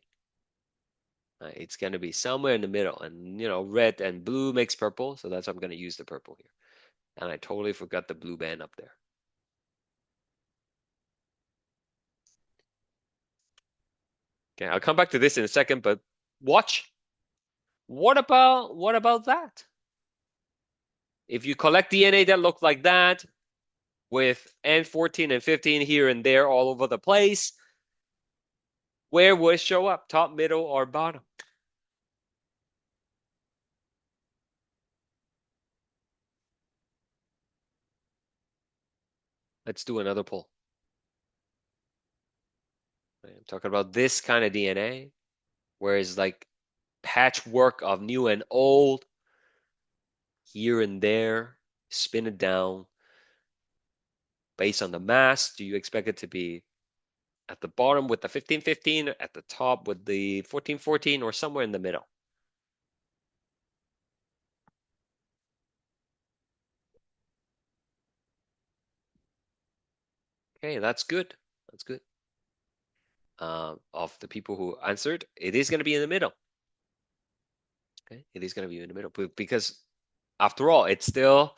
Speaker 1: It's going to be somewhere in the middle, and red and blue makes purple, so that's why I'm going to use the purple here. And I totally forgot the blue band up there. Okay, I'll come back to this in a second, but watch. What about that? If you collect DNA that look like that, with N14 and 15 here and there all over the place, where would it show up? Top, middle, or bottom? Let's do another poll. I'm talking about this kind of DNA, where it's like patchwork of new and old here and there, spin it down. Based on the mass, do you expect it to be at the bottom with the 1515, at the top with the 1414, or somewhere in the middle? Okay, that's good. That's good. Of the people who answered, it is going to be in the middle. Okay, it is going to be in the middle because after all, it's still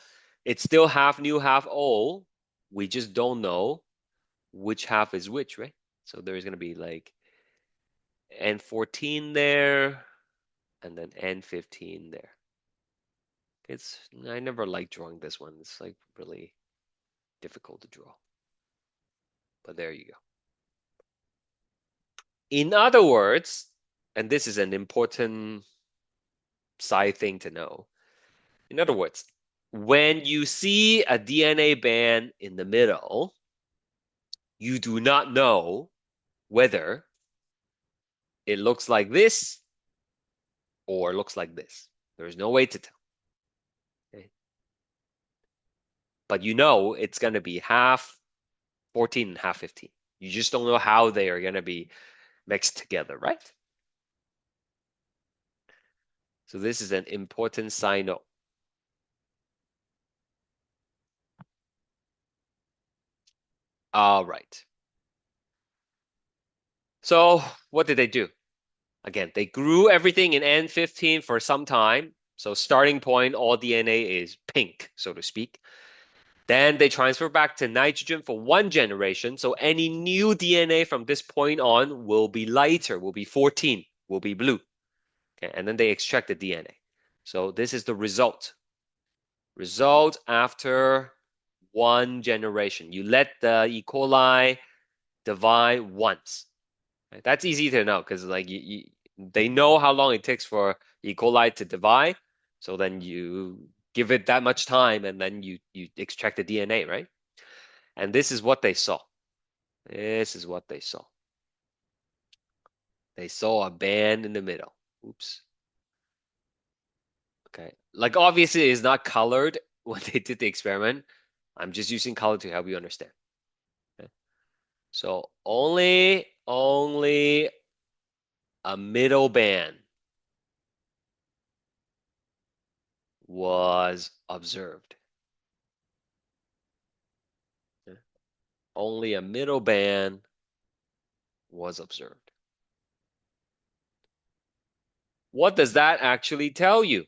Speaker 1: half new, half old. We just don't know which half is which, right? So there's going to be like N14 there and then N15 there. I never liked drawing this one. It's like really difficult to draw. But there you go. In other words, and this is an important side thing to know. In other words, when you see a DNA band in the middle, you do not know whether it looks like this or it looks like this. There's no way to tell. Okay? But you know it's going to be half 14 and half 15. You just don't know how they are going to be mixed together, right? So this is an important side note. All right. So what did they do? Again, they grew everything in N15 for some time. So starting point, all DNA is pink, so to speak. Then they transfer back to nitrogen for one generation. So any new DNA from this point on will be lighter, will be 14, will be blue. Okay, and then they extract the DNA. So this is the result. Result after one generation. You let the E. coli divide once. Right? That's easy to know because like they know how long it takes for E. coli to divide. So then you give it that much time and then you extract the DNA, right? And this is what they saw. This is what they saw. They saw a band in the middle. Oops. Okay. Like obviously it's not colored when they did the experiment. I'm just using color to help you understand. Okay. So only a middle band was observed. Okay. Only a middle band was observed. What does that actually tell you?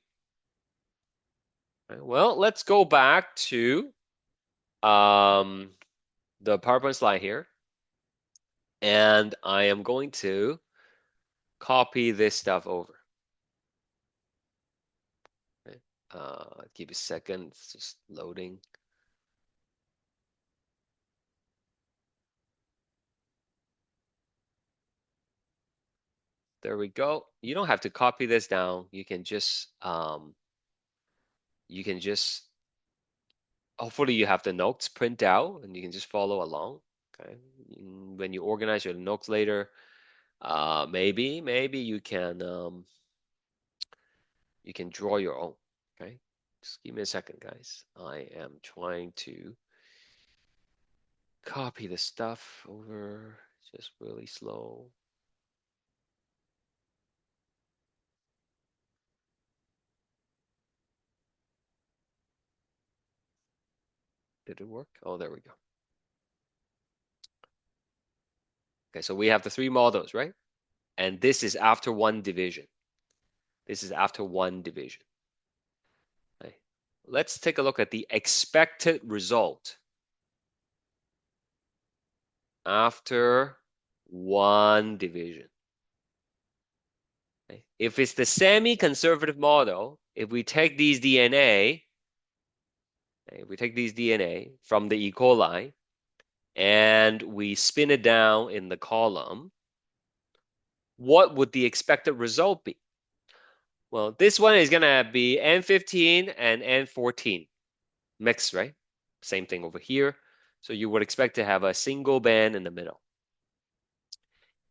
Speaker 1: Okay, well, let's go back to um, the PowerPoint slide here. And I am going to copy this stuff over. Okay. Give a second, it's just loading. There we go. You don't have to copy this down. You can just hopefully you have the notes print out and you can just follow along. Okay. When you organize your notes later, maybe you can draw your own. Okay. Just give me a second, guys. I am trying to copy the stuff over. Just really slow. Did it work? Oh, there we go. Okay, so we have the three models, right? And this is after one division. This is after one division. Okay. Let's take a look at the expected result after one division. Okay. If it's the semi-conservative model, if we take these DNA, okay, if we take these DNA from the E. coli and we spin it down in the column, what would the expected result be? Well, this one is gonna be N15 and N14 mixed, right? Same thing over here. So you would expect to have a single band in the middle.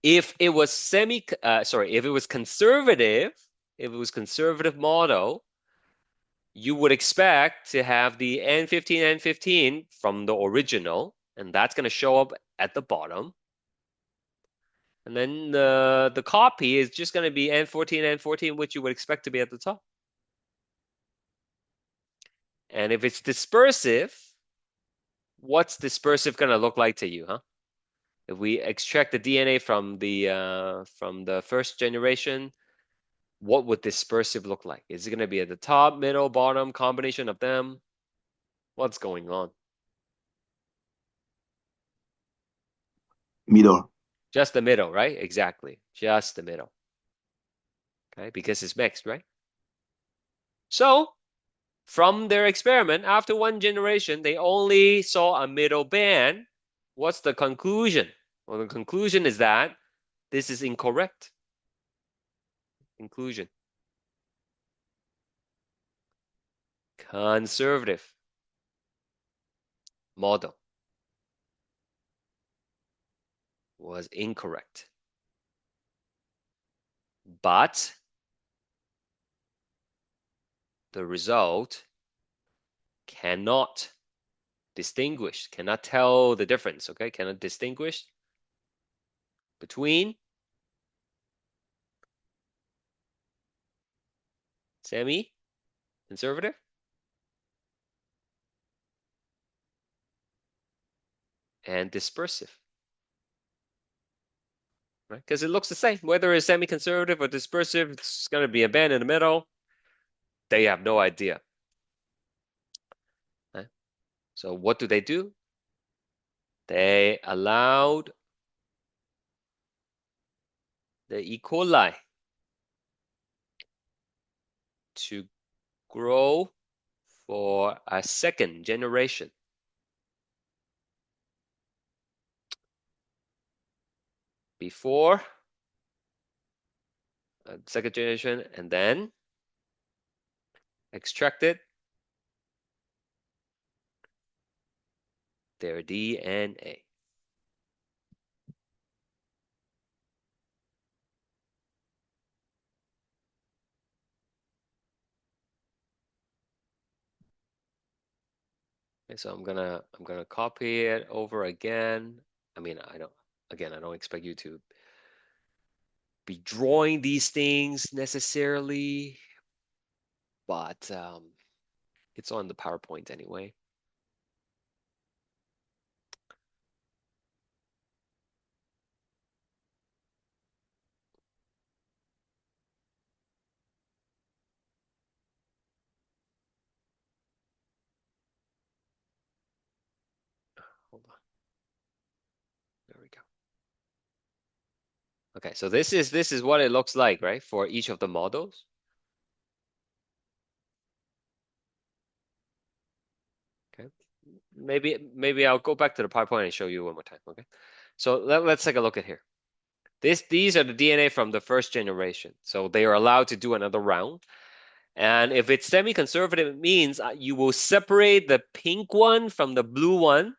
Speaker 1: If it was if it was conservative model, you would expect to have the N15, N15 from the original, and that's gonna show up at the bottom. And then the copy is just going to be N14, N14, which you would expect to be at the top. And if it's dispersive, what's dispersive going to look like to you, huh? If we extract the DNA from the first generation, what would dispersive look like? Is it going to be at the top, middle, bottom, combination of them? What's going on?
Speaker 2: Middle.
Speaker 1: Just the middle, right? Exactly. Just the middle. Okay, because it's mixed, right? So from their experiment, after one generation, they only saw a middle band. What's the conclusion? Well, the conclusion is that this is incorrect. Conclusion. Conservative model was incorrect. but the result cannot distinguish, cannot tell the difference, okay? Cannot distinguish between semi-conservative and dispersive, right? Because it looks the same. Whether it's semi-conservative or dispersive, it's going to be a band in the middle. They have no idea. Right? So what do? They allowed the E. coli to grow for a second generation before second generation, and then extracted their DNA. Okay, so I'm gonna copy it over again. I mean, I don't expect you to be drawing these things necessarily, but it's on the PowerPoint anyway. Hold on. There we go. Okay, so this is what it looks like, right, for each of the models. Okay. Maybe I'll go back to the PowerPoint and show you one more time. Okay. So let's take a look at here. These are the DNA from the first generation. So they are allowed to do another round. And if it's semi-conservative, it means you will separate the pink one from the blue one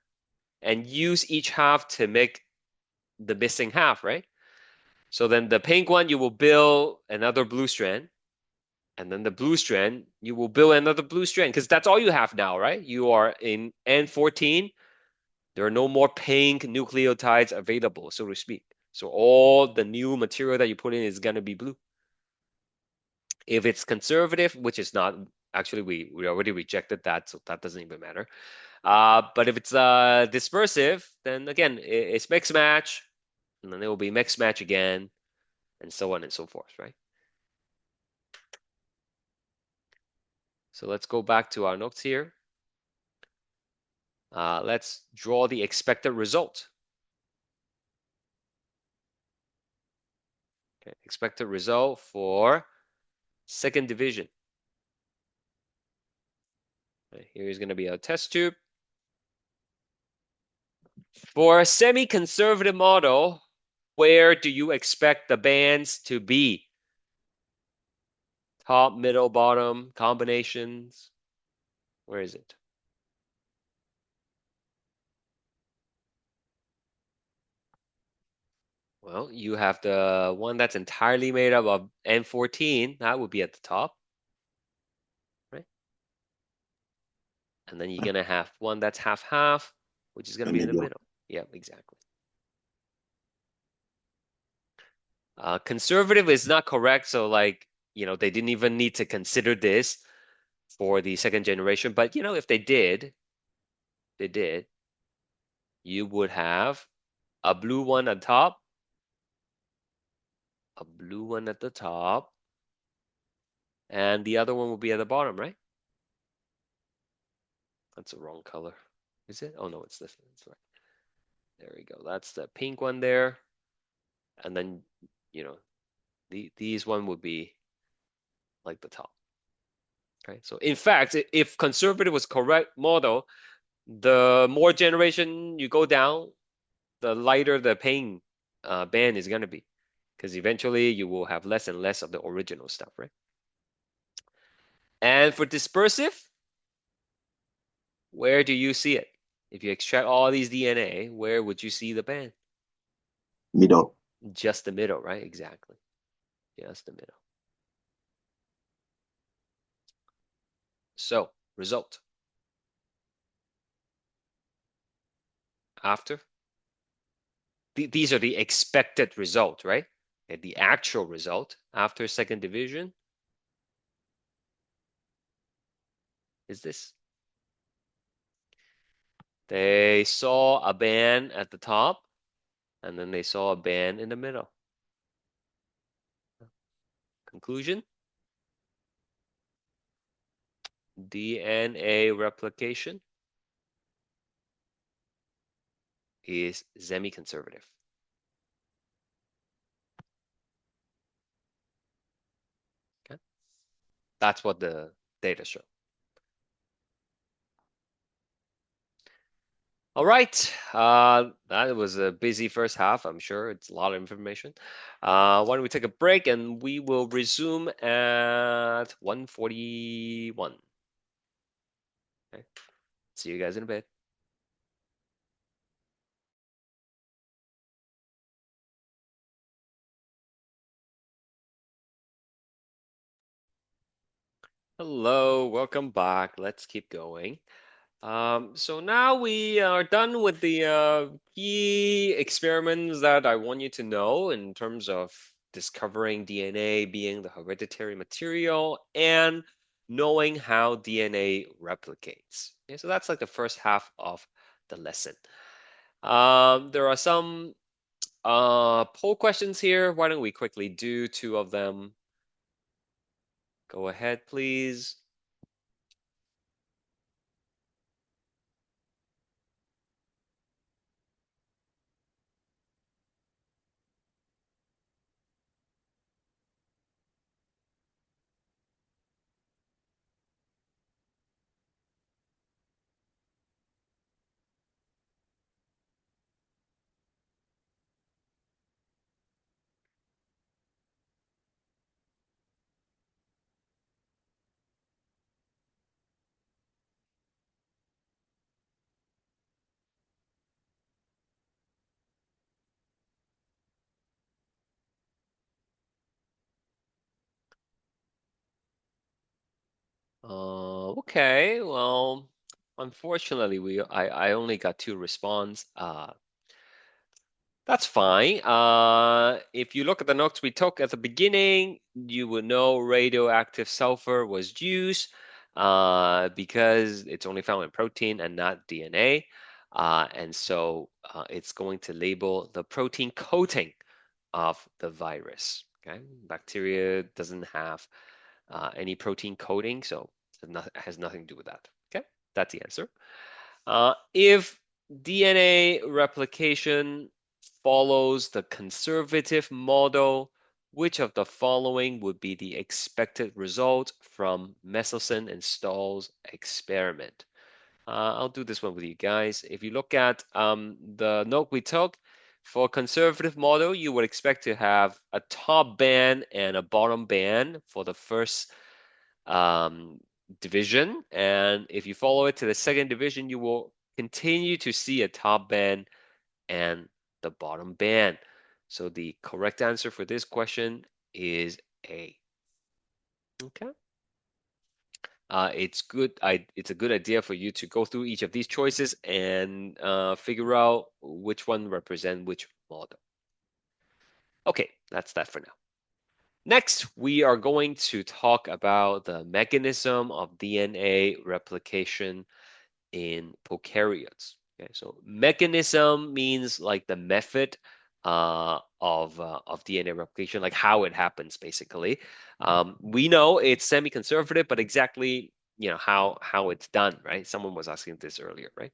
Speaker 1: and use each half to make the missing half, right? So then the pink one, you will build another blue strand. And then the blue strand, you will build another blue strand because that's all you have now, right? You are in N14. There are no more pink nucleotides available, so to speak. So all the new material that you put in is going to be blue. If it's conservative, which is not, actually we already rejected that, so that doesn't even matter. But if it's dispersive, then again, it's mix match, and then it will be mix match again, and so on and so forth, right? So let's go back to our notes here. Let's draw the expected result. Okay, expected result for second division. Okay, here is going to be a test tube. For a semi-conservative model, where do you expect the bands to be? Top, middle, bottom, combinations. Where is it? Well, you have the one that's entirely made up of N14. That would be at the top, right? And then you're going to have one that's half-half, which is going to be in the middle. Yeah, exactly. Conservative is not correct. So like, they didn't even need to consider this for the second generation. But, if they did, you would have a blue one on top, a blue one at the top, and the other one will be at the bottom, right? That's the wrong color. Is it? Oh, no, it's this. That's right. There we go. That's the pink one there. And then, these one would be like the top. Okay. So in fact, if conservative was correct model, the more generation you go down, the lighter the pain band is going to be. Because eventually you will have less and less of the original stuff, right? And for dispersive, where do you see it? If you extract all these DNA, where would you see the band?
Speaker 2: Middle.
Speaker 1: Just the middle, right? Exactly. Yes, the middle. So, result. After. These are the expected result, right? And the actual result after second division is this. They saw a band at the top, and then they saw a band in the middle. Conclusion? DNA replication is semi-conservative. Okay? That's what the data show. All right, that was a busy first half. I'm sure it's a lot of information. Why don't we take a break and we will resume at 1:41. Okay. See you guys in a bit. Hello, welcome back. Let's keep going. So now we are done with the key experiments that I want you to know in terms of discovering DNA being the hereditary material and knowing how DNA replicates. Okay, so that's like the first half of the lesson. There are some poll questions here. Why don't we quickly do two of them? Go ahead, please. Okay, well, unfortunately, I only got two response. That's fine. If you look at the notes we took at the beginning, you would know radioactive sulfur was used because it's only found in protein and not DNA. And so it's going to label the protein coating of the virus. Okay, bacteria doesn't have any protein coating, so it has nothing to do with that. Okay, that's the answer. If DNA replication follows the conservative model, which of the following would be the expected result from Messelson and Stahl's experiment? I'll do this one with you guys. If you look at the note we took, for conservative model, you would expect to have a top band and a bottom band for the first um, division. And if you follow it to the second division, you will continue to see a top band and the bottom band. So the correct answer for this question is A. Okay. It's a good idea for you to go through each of these choices and figure out which one represent which model. Okay, that's that for now. Next, we are going to talk about the mechanism of DNA replication in prokaryotes. Okay, so mechanism means like the method of DNA replication, like how it happens, basically. We know it's semi-conservative, but exactly how it's done, right? Someone was asking this earlier, right?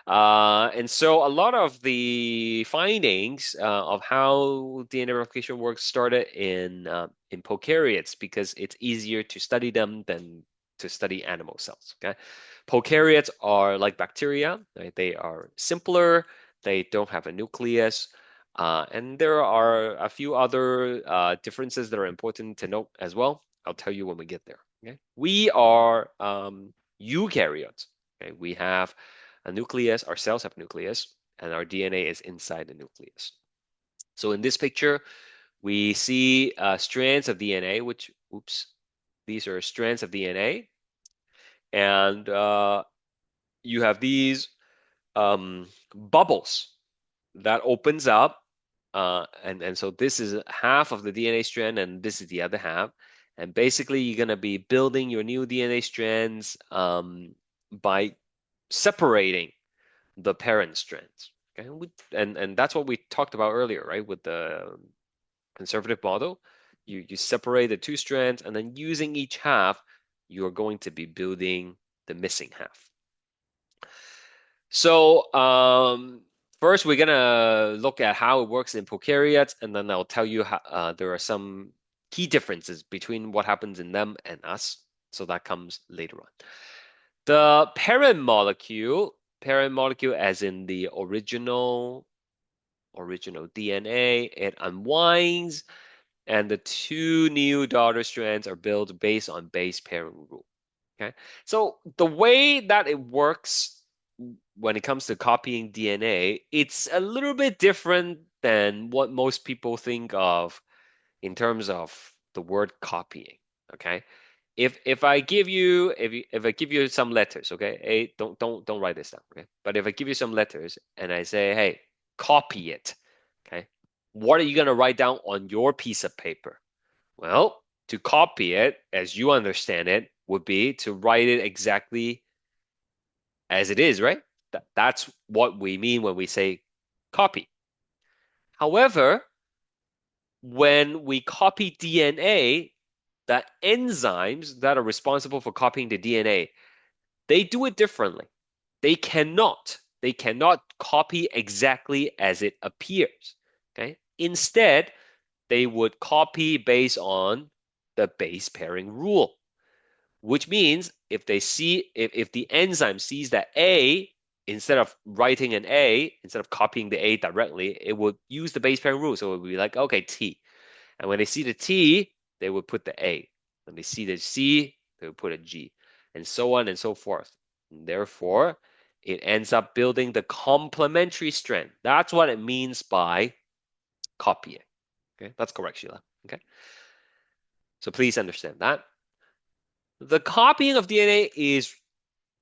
Speaker 1: And so a lot of the findings of how DNA replication works started in prokaryotes because it's easier to study them than to study animal cells. Okay, prokaryotes are like bacteria, right? They are simpler. They don't have a nucleus. And there are a few other differences that are important to note as well. I'll tell you when we get there. Okay, we are eukaryotes. Okay, we have a nucleus, our cells have a nucleus, and our DNA is inside the nucleus. So in this picture, We see strands of DNA, which, oops, these are strands of DNA. And you have these bubbles that opens up. And so this is half of the DNA strand, and this is the other half. And basically, you're going to be building your new DNA strands by separating the parent strands. Okay, and that's what we talked about earlier, right? With the conservative model, you separate the two strands, and then using each half, you're going to be building the missing half. So first, we're gonna look at how it works in prokaryotes, and then I'll tell you how there are some key differences between what happens in them and us. So that comes later on. The parent molecule as in the original DNA, it unwinds, and the two new daughter strands are built based on base pairing rule. Okay, so the way that it works when it comes to copying DNA, it's a little bit different than what most people think of in terms of the word copying. Okay, if I give you if I give you some letters, okay, don't write this down, okay, but if I give you some letters and I say, hey, copy it, okay, what are you gonna write down on your piece of paper? Well, to copy it as you understand it would be to write it exactly as it is, right? That's what we mean when we say copy. However, when we copy DNA, the enzymes that are responsible for copying the DNA, they do it differently. They cannot copy exactly as it appears. Okay. Instead, they would copy based on the base pairing rule, which means if the enzyme sees that A, instead of writing an A, instead of copying the A directly, it would use the base pairing rule. So it would be like, okay, T. And when they see the T, they would put the A. When they see the C, they would put a G, and so on and so forth. And therefore, it ends up building the complementary strand. That's what it means by copying. Okay, that's correct, Sheila. Okay, so please understand that. The copying of DNA is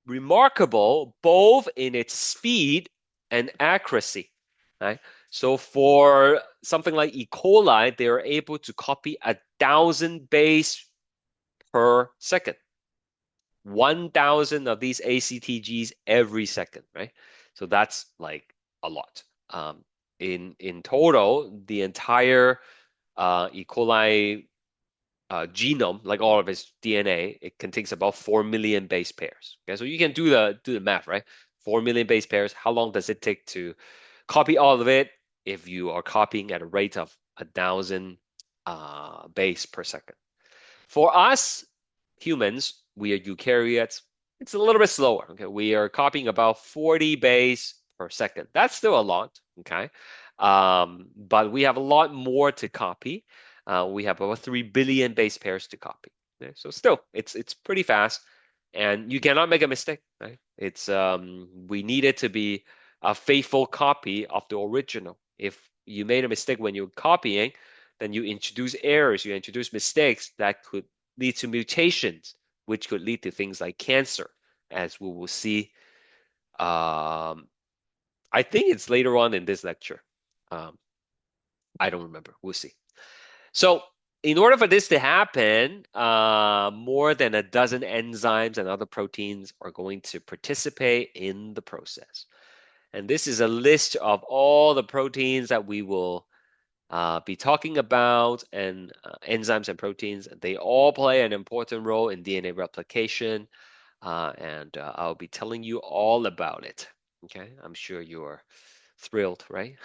Speaker 1: remarkable both in its speed and accuracy. Right? So for something like E. coli, they are able to copy 1,000 base per second. 1,000 of these ACTGs every second, right? So that's like a lot. In total, the entire E. coli genome, like all of its DNA, it contains about 4 million base pairs. Okay, so you can do the math, right? 4 million base pairs. How long does it take to copy all of it if you are copying at a rate of 1,000 base per second? For us humans, we are eukaryotes. It's a little bit slower. Okay, we are copying about 40 base per second. That's still a lot. Okay, but we have a lot more to copy. We have over 3 billion base pairs to copy. Okay? So still, it's pretty fast, and you cannot make a mistake. Right? It's we need it to be a faithful copy of the original. If you made a mistake when you're copying, then you introduce errors, you introduce mistakes that could lead to mutations, which could lead to things like cancer, as we will see. I think it's later on in this lecture. Um, I don't remember. We'll see. So, in order for this to happen, more than a dozen enzymes and other proteins are going to participate in the process. And this is a list of all the proteins that we will be talking about, and enzymes and proteins. They all play an important role in DNA replication, and I'll be telling you all about it. Okay, I'm sure you're thrilled, right?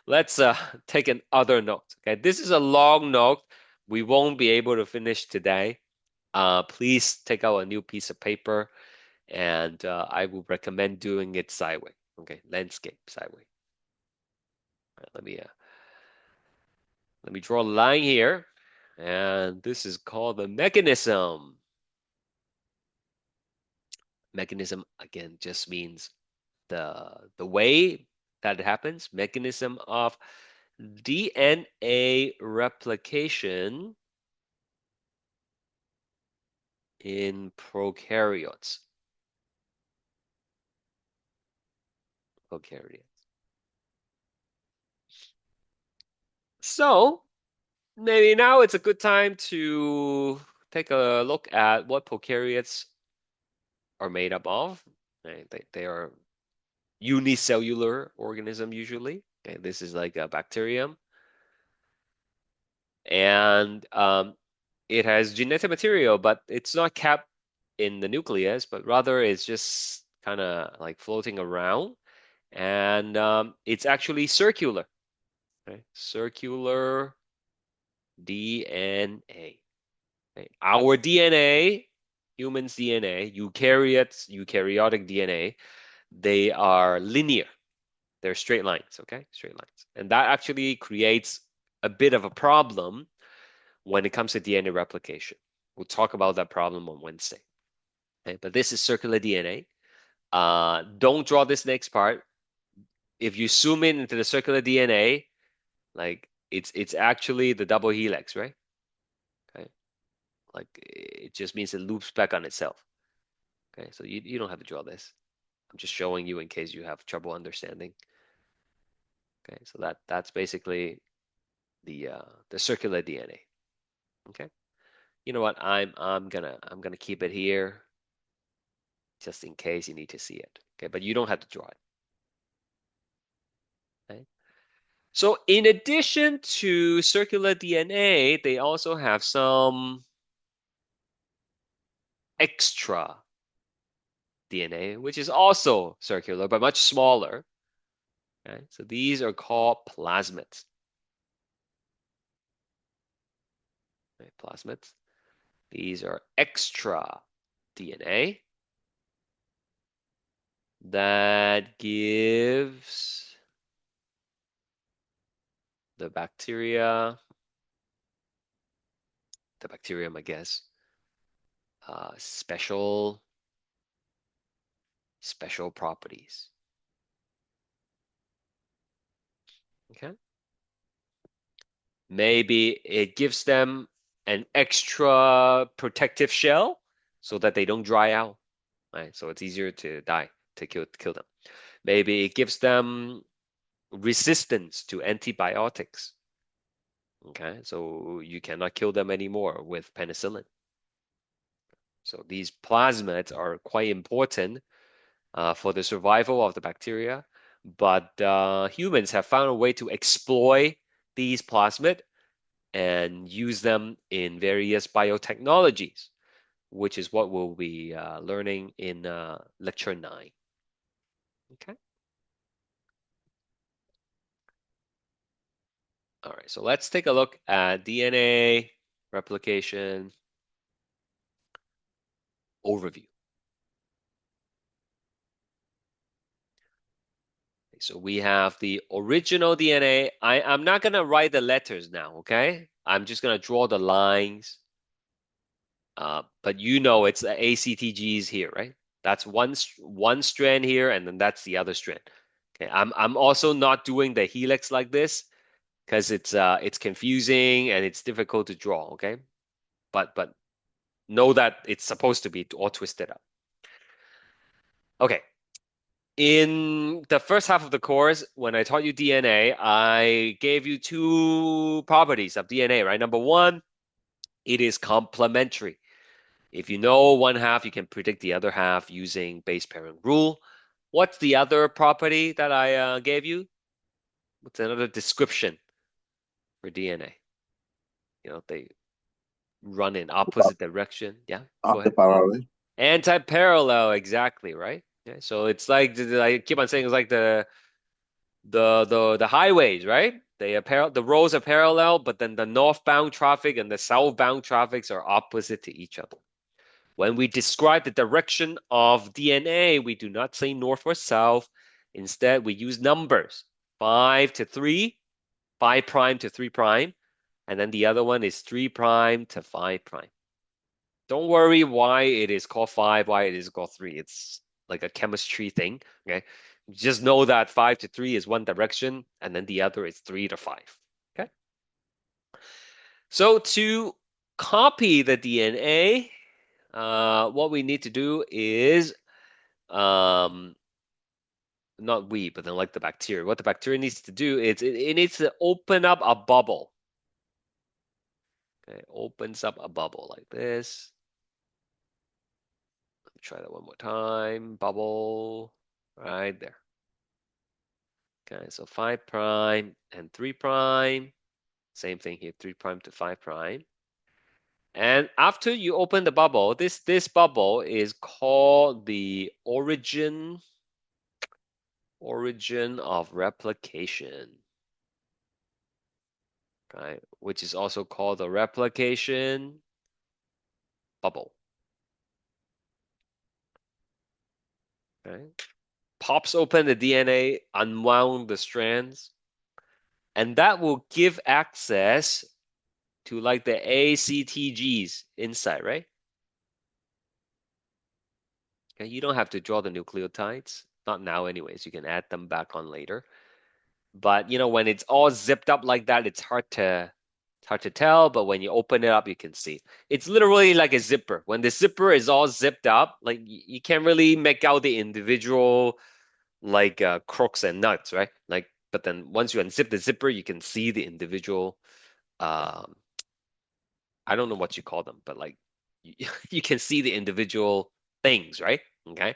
Speaker 1: Let's take another note. Okay, this is a long note. We won't be able to finish today. Please take out a new piece of paper, and I would recommend doing it sideways. Okay, landscape sideways. All right, let me draw a line here, and this is called the mechanism. Mechanism again just means the way that it happens. Mechanism of DNA replication in prokaryotes. Prokaryotes. So maybe now it's a good time to take a look at what prokaryotes are made up of. They are unicellular organism usually. Okay, this is like a bacterium, and it has genetic material, but it's not kept in the nucleus, but rather it's just kind of like floating around, and it's actually circular. Okay? Circular DNA. Okay? Our DNA, humans' DNA, eukaryotic DNA, they are linear. They're straight lines, okay? Straight lines. And that actually creates a bit of a problem when it comes to DNA replication. We'll talk about that problem on Wednesday. Okay? But this is circular DNA. Don't draw this next part. If you zoom in into the circular DNA, like it's actually the double helix, right? Okay. Like it just means it loops back on itself. Okay, so you don't have to draw this. I'm just showing you in case you have trouble understanding. Okay, so that's basically the circular DNA. Okay. You know what? I'm gonna keep it here just in case you need to see it. Okay, but you don't have to draw it. Okay. So in addition to circular DNA, they also have some extra DNA, which is also circular but much smaller. Okay, so these are called plasmids. Okay, plasmids. These are extra DNA that gives the bacterium, I guess, special properties. Okay. Maybe it gives them an extra protective shell so that they don't dry out, right? So it's easier to kill them. Maybe it gives them resistance to antibiotics. Okay, so you cannot kill them anymore with penicillin. So these plasmids are quite important for the survival of the bacteria, but humans have found a way to exploit these plasmid and use them in various biotechnologies, which is what we'll be learning in lecture 9. Okay. All right, so let's take a look at DNA replication overview. So we have the original DNA. I'm not going to write the letters now, okay? I'm just going to draw the lines. But you know it's the ACTGs here, right? That's one strand here, and then that's the other strand. Okay, I'm also not doing the helix like this because it's confusing and it's difficult to draw, okay? But know that it's supposed to be all twisted up. Okay. In the first half of the course, when I taught you DNA, I gave you two properties of DNA, right? Number one, it is complementary. If you know one half, you can predict the other half using base pairing rule. What's the other property that I gave you? What's another description for DNA? They run in opposite direction. Yeah, go ahead.
Speaker 2: Antiparallel.
Speaker 1: Anti-parallel, exactly, right? Yeah, so it's like I keep on saying it's like the highways, right? The roads are parallel, but then the northbound traffic and the southbound traffics are opposite to each other. When we describe the direction of DNA, we do not say north or south. Instead, we use numbers 5 to 3, 5 prime to 3 prime, and then the other one is 3 prime to 5 prime. Don't worry why it is called 5, why it is called 3. It's like a chemistry thing, okay? Just know that 5 to 3 is one direction, and then the other is 3 to 5. Okay. So to copy the DNA, what we need to do is, um, not we, but then like the bacteria. What the bacteria needs to do is it needs to open up a bubble. Okay, opens up a bubble like this. Let me try that one more time. Bubble right there. Okay, so 5 prime and 3 prime. Same thing here, 3 prime to 5 prime. And after you open the bubble, this bubble is called the origin of replication. Okay, which is also called the replication bubble. Okay. Pops open the DNA, unwound the strands, and that will give access to like the ACTGs inside, right? Okay, you don't have to draw the nucleotides, not now anyways. You can add them back on later. But when it's all zipped up like that, it's hard to tell, but when you open it up, you can see. It's literally like a zipper. When the zipper is all zipped up, like you can't really make out the individual like crooks and nuts, right? Like, but then once you unzip the zipper, you can see the individual. Um, I don't know what you call them, but like you, you can see the individual things, right? Okay.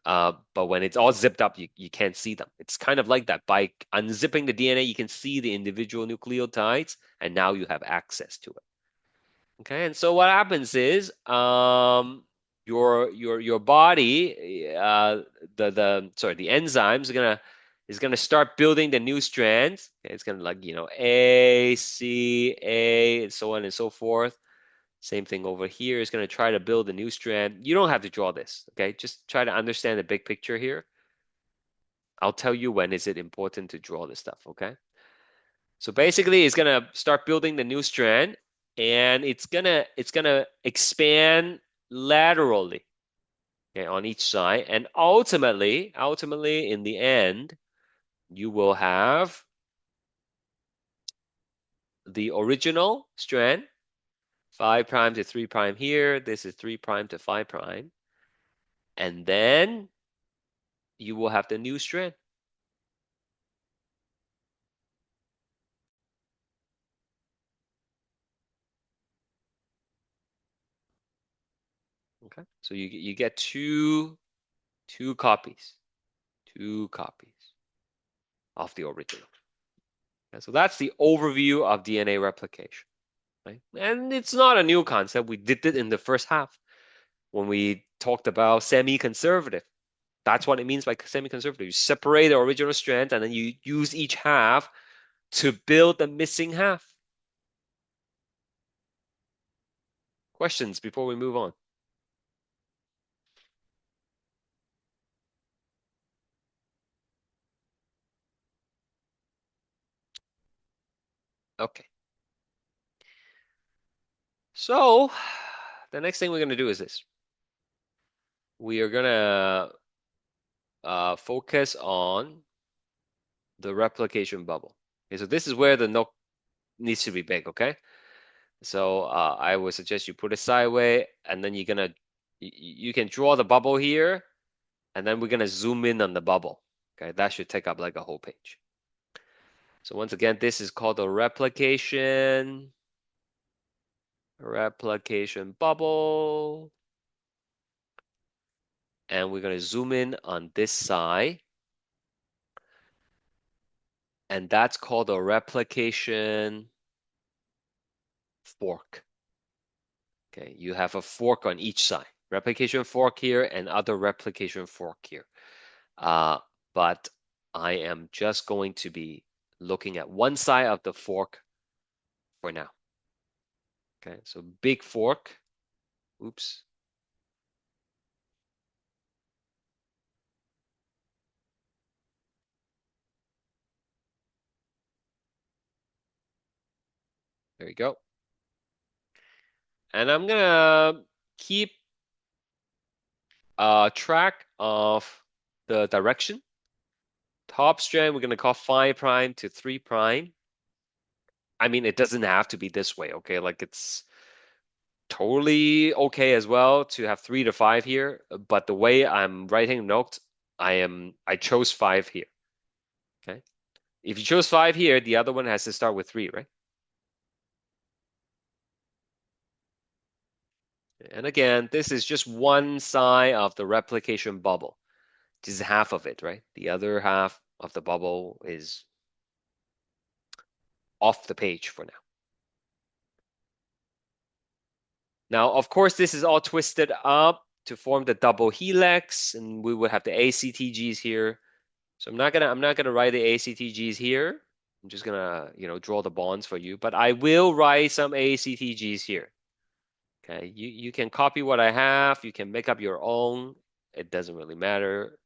Speaker 1: But when it's all zipped up, you can't see them. It's kind of like that. By unzipping the DNA, you can see the individual nucleotides, and now you have access to it. Okay, and so what happens is your body the enzyme is gonna start building the new strands. Okay, it's gonna like A, C, A, and so on and so forth. Same thing over here. It's gonna try to build a new strand. You don't have to draw this, okay? Just try to understand the big picture here. I'll tell you when is it important to draw this stuff, okay? So basically, it's gonna start building the new strand, and it's gonna expand laterally, okay, on each side, and ultimately, in the end, you will have the original strand, 5 prime to 3 prime here. This is 3 prime to 5 prime, and then you will have the new strand. Okay, so you get two copies, two copies of the original. And so that's the overview of DNA replication, right? And it's not a new concept. We did it in the first half when we talked about semi-conservative. That's what it means by semi-conservative. You separate the original strand and then you use each half to build the missing half. Questions before we move on? Okay. So the next thing we're going to do is this. We are going to focus on the replication bubble. Okay, so this is where the note needs to be big, okay? So I would suggest you put it sideways, and then you can draw the bubble here, and then we're gonna zoom in on the bubble. Okay, that should take up like a whole page. So once again, this is called the replication bubble, and we're gonna zoom in on this side, and that's called the replication fork. Okay, you have a fork on each side. Replication fork here and other replication fork here. Uh, but I am just going to be looking at one side of the fork for now. Okay, so big fork. Oops. There you go. And I'm gonna keep track of the direction. Top strand, we're going to call 5 prime to 3 prime. I mean, it doesn't have to be this way, okay? Like it's totally okay as well to have 3 to 5 here, but the way I'm writing notes, I chose 5 here. Okay. If you chose 5 here, the other one has to start with 3, right? And again, this is just one side of the replication bubble. This is half of it, right? The other half of the bubble is off the page for now. Now, of course, this is all twisted up to form the double helix, and we would have the ACTGs here. So I'm not gonna write the ACTGs here. I'm just gonna, draw the bonds for you, but I will write some ACTGs here. Okay, you can copy what I have, you can make up your own. It doesn't really matter.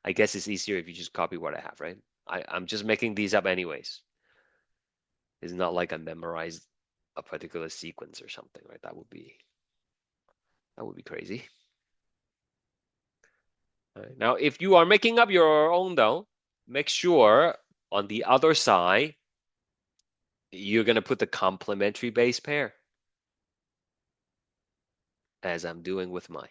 Speaker 1: I guess it's easier if you just copy what I have, right? I'm just making these up anyways. It's not like I memorized a particular sequence or something, right? That would be crazy. All right. Now, if you are making up your own though, make sure on the other side you're going to put the complementary base pair, as I'm doing with mine.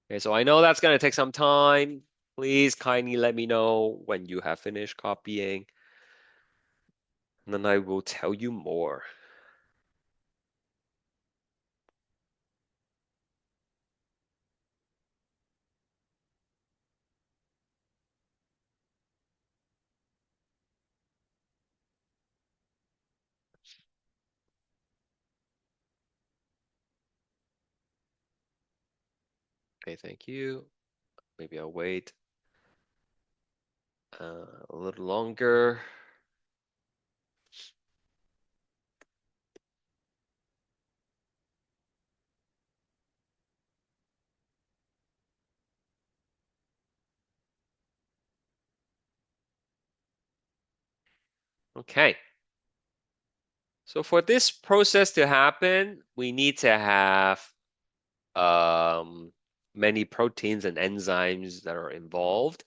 Speaker 1: Okay, so I know that's going to take some time. Please kindly let me know when you have finished copying, and then I will tell you more. Okay, thank you. Maybe I'll wait a little longer. Okay. So for this process to happen, we need to have um, many proteins and enzymes that are involved.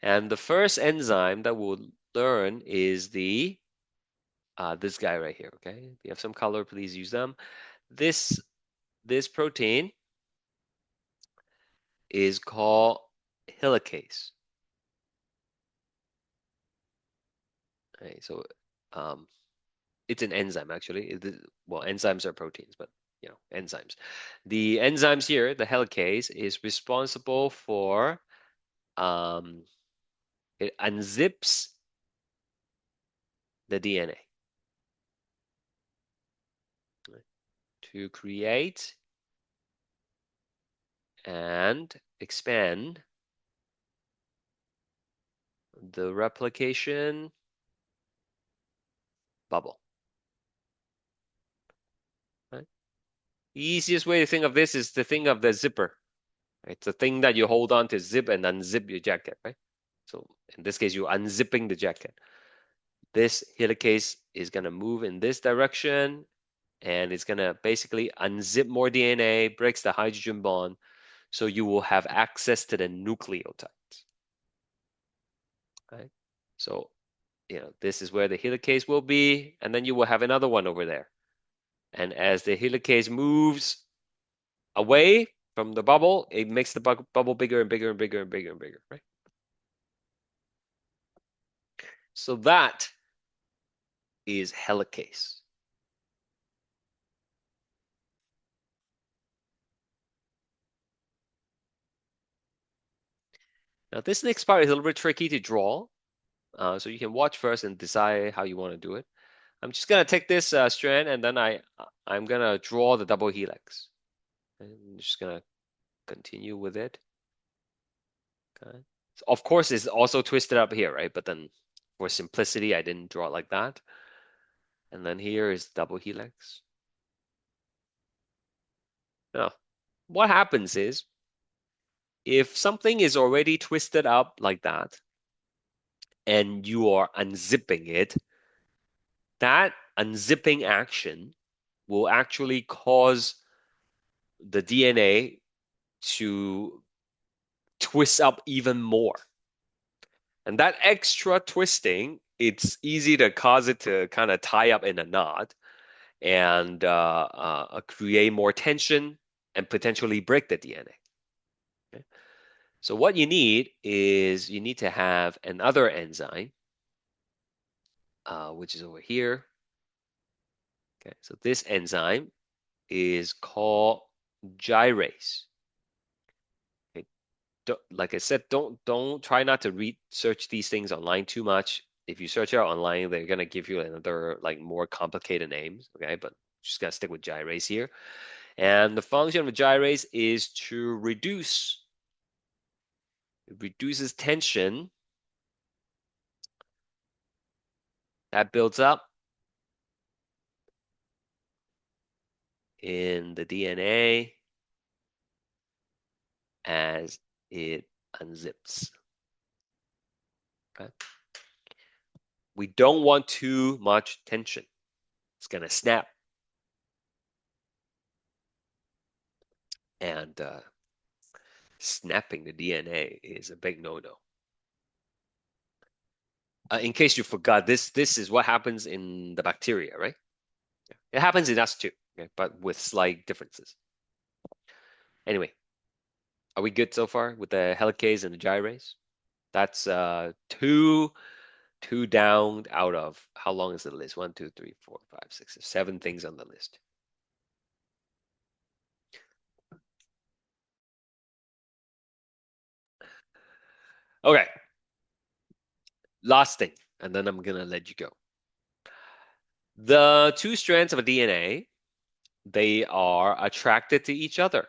Speaker 1: And the first enzyme that we'll learn is this guy right here. Okay, if you have some color, please use them. This protein is called helicase. Okay, so um, it's an enzyme actually. Well, enzymes are proteins, but enzymes. The enzymes here, the helicase, is responsible for um, it unzips the DNA to create and expand the replication bubble. Right? The easiest way to think of this is to think of the zipper. Right? It's the thing that you hold on to zip and unzip your jacket, right? So in this case, you're unzipping the jacket. This helicase is going to move in this direction, and it's going to basically unzip more DNA, breaks the hydrogen bond, so you will have access to the nucleotides. Right? So, this is where the helicase will be, and then you will have another one over there. And as the helicase moves away from the bubble, it makes the bubble bigger and bigger and bigger and bigger and bigger, right? So that is helicase. Now, this next part is a little bit tricky to draw, so you can watch first and decide how you want to do it. I'm just gonna take this strand and then I'm gonna draw the double helix. I'm just gonna continue with it. Okay. So of course, it's also twisted up here, right? But then for simplicity, I didn't draw it like that. And then here is double helix. Now, what happens is if something is already twisted up like that and you are unzipping it, that unzipping action will actually cause the DNA to twist up even more. And that extra twisting, it's easy to cause it to kind of tie up in a knot and create more tension and potentially break the DNA. Okay? So what you need is you need to have another enzyme, which is over here. Okay, so this enzyme is called gyrase. Okay, like I said, don't try not to research these things online too much. If you search out online, they're gonna give you another like more complicated names. Okay, but just gotta stick with gyrase here. And the function of a gyrase is to reduce. It reduces tension that builds up in the DNA as it unzips. Okay. We don't want too much tension. It's gonna snap. And snapping the DNA is a big no-no. In case you forgot, this is what happens in the bacteria, right? It happens in us too, okay? But with slight differences. Anyway, are we good so far with the helicase and the gyrase? That's two down out of how long is the list? 1, 2, 3, 4, 5, 6, 7 things on the list. Okay, last thing, and then I'm gonna let you go. The two strands of a DNA, they are attracted to each other.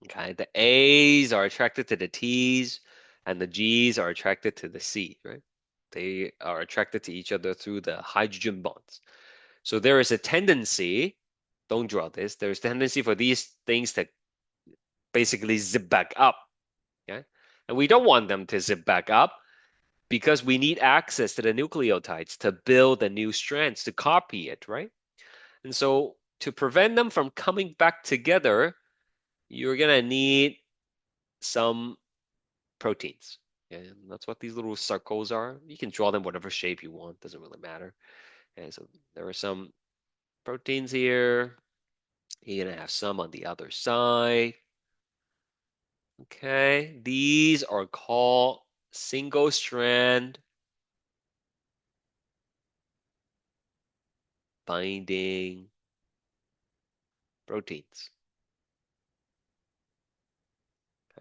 Speaker 1: Okay, the A's are attracted to the T's, and the G's are attracted to the C, right? They are attracted to each other through the hydrogen bonds. So there is a tendency, don't draw this, there's a tendency for these things to basically zip back up, okay? And we don't want them to zip back up because we need access to the nucleotides to build the new strands, to copy it, right? And so to prevent them from coming back together, you're gonna need some proteins. And that's what these little circles are. You can draw them whatever shape you want, doesn't really matter. And so there are some proteins here. You're gonna have some on the other side. Okay, these are called single strand binding proteins.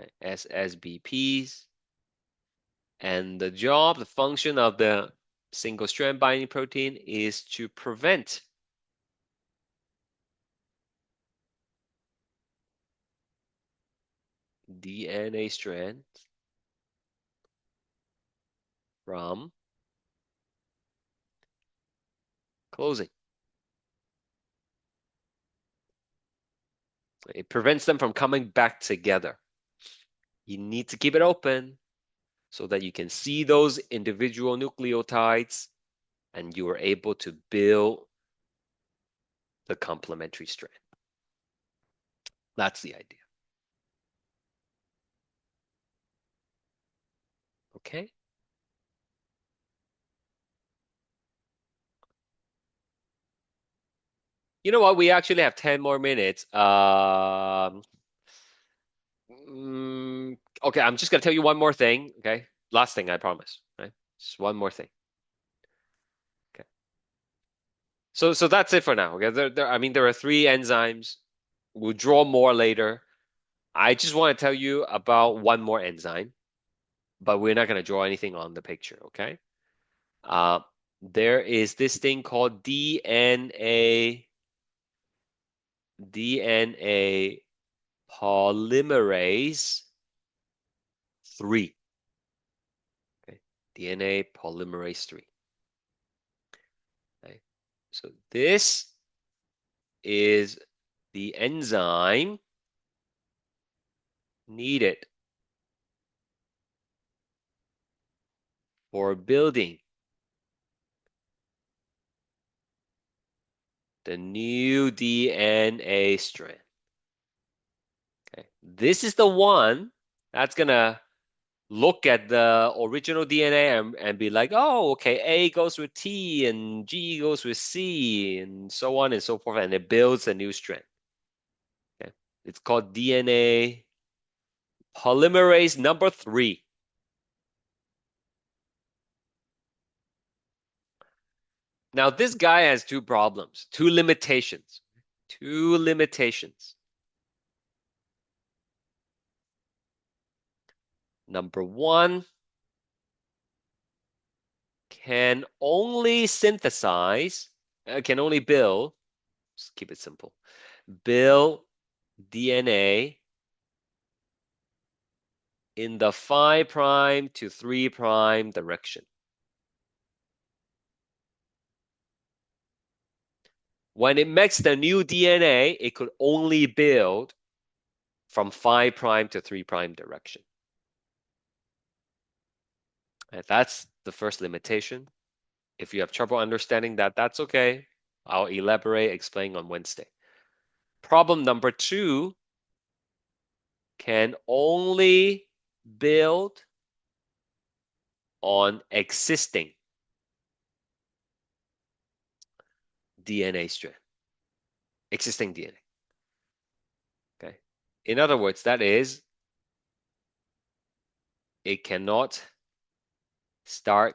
Speaker 1: Okay, SSBPs. And the job, the function of the single strand binding protein is to prevent DNA strands from closing. It prevents them from coming back together. You need to keep it open so that you can see those individual nucleotides and you are able to build the complementary strand. That's the idea. Okay? You know what? We actually have 10 more minutes. Okay, I'm just gonna tell you one more thing. Okay, last thing, I promise. Right, just one more thing. Okay, so that's it for now. Okay, I mean, there are three enzymes. We'll draw more later. I just want to tell you about one more enzyme, but we're not gonna draw anything on the picture. Okay. Uh, there is this thing called DNA polymerase 3. Okay, DNA polymerase 3. Okay. So this is the enzyme needed for building the new DNA strand. Okay. This is the one that's gonna look at the original DNA and be like, oh, okay, A goes with T and G goes with C and so on and so forth, and it builds a new strand. Okay. It's called DNA polymerase number 3. Now, this guy has two problems, two limitations. Two limitations. Number one, can only synthesize, can only build, just keep it simple, build DNA in the 5' to 3' direction. When it makes the new DNA, it could only build from 5' to 3' direction. And that's the first limitation. If you have trouble understanding that, that's okay. I'll elaborate, explain on Wednesday. Problem number 2, can only build on existing DNA strand, existing DNA. Okay. In other words, that is, it cannot start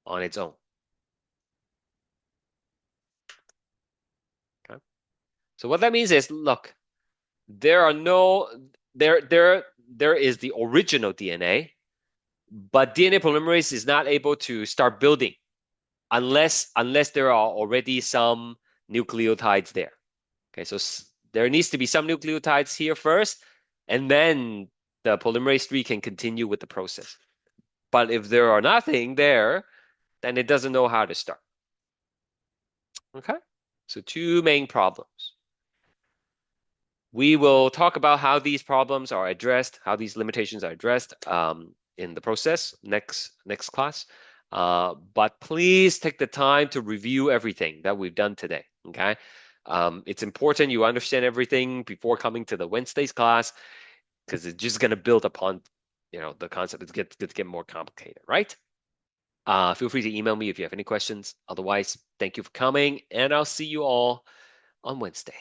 Speaker 1: on its own. Okay. So what that means is, look, there are no there is the original DNA, but DNA polymerase is not able to start building unless there are already some nucleotides there. Okay, so there needs to be some nucleotides here first, and then the polymerase 3 can continue with the process. But if there are nothing there, then it doesn't know how to start. Okay, so two main problems. We will talk about how these problems are addressed, how these limitations are addressed in the process next class. But please take the time to review everything that we've done today. Okay, it's important you understand everything before coming to the Wednesday's class because it's just going to build upon, the concept. It's going to get more complicated, right? Feel free to email me if you have any questions. Otherwise, thank you for coming, and I'll see you all on Wednesday.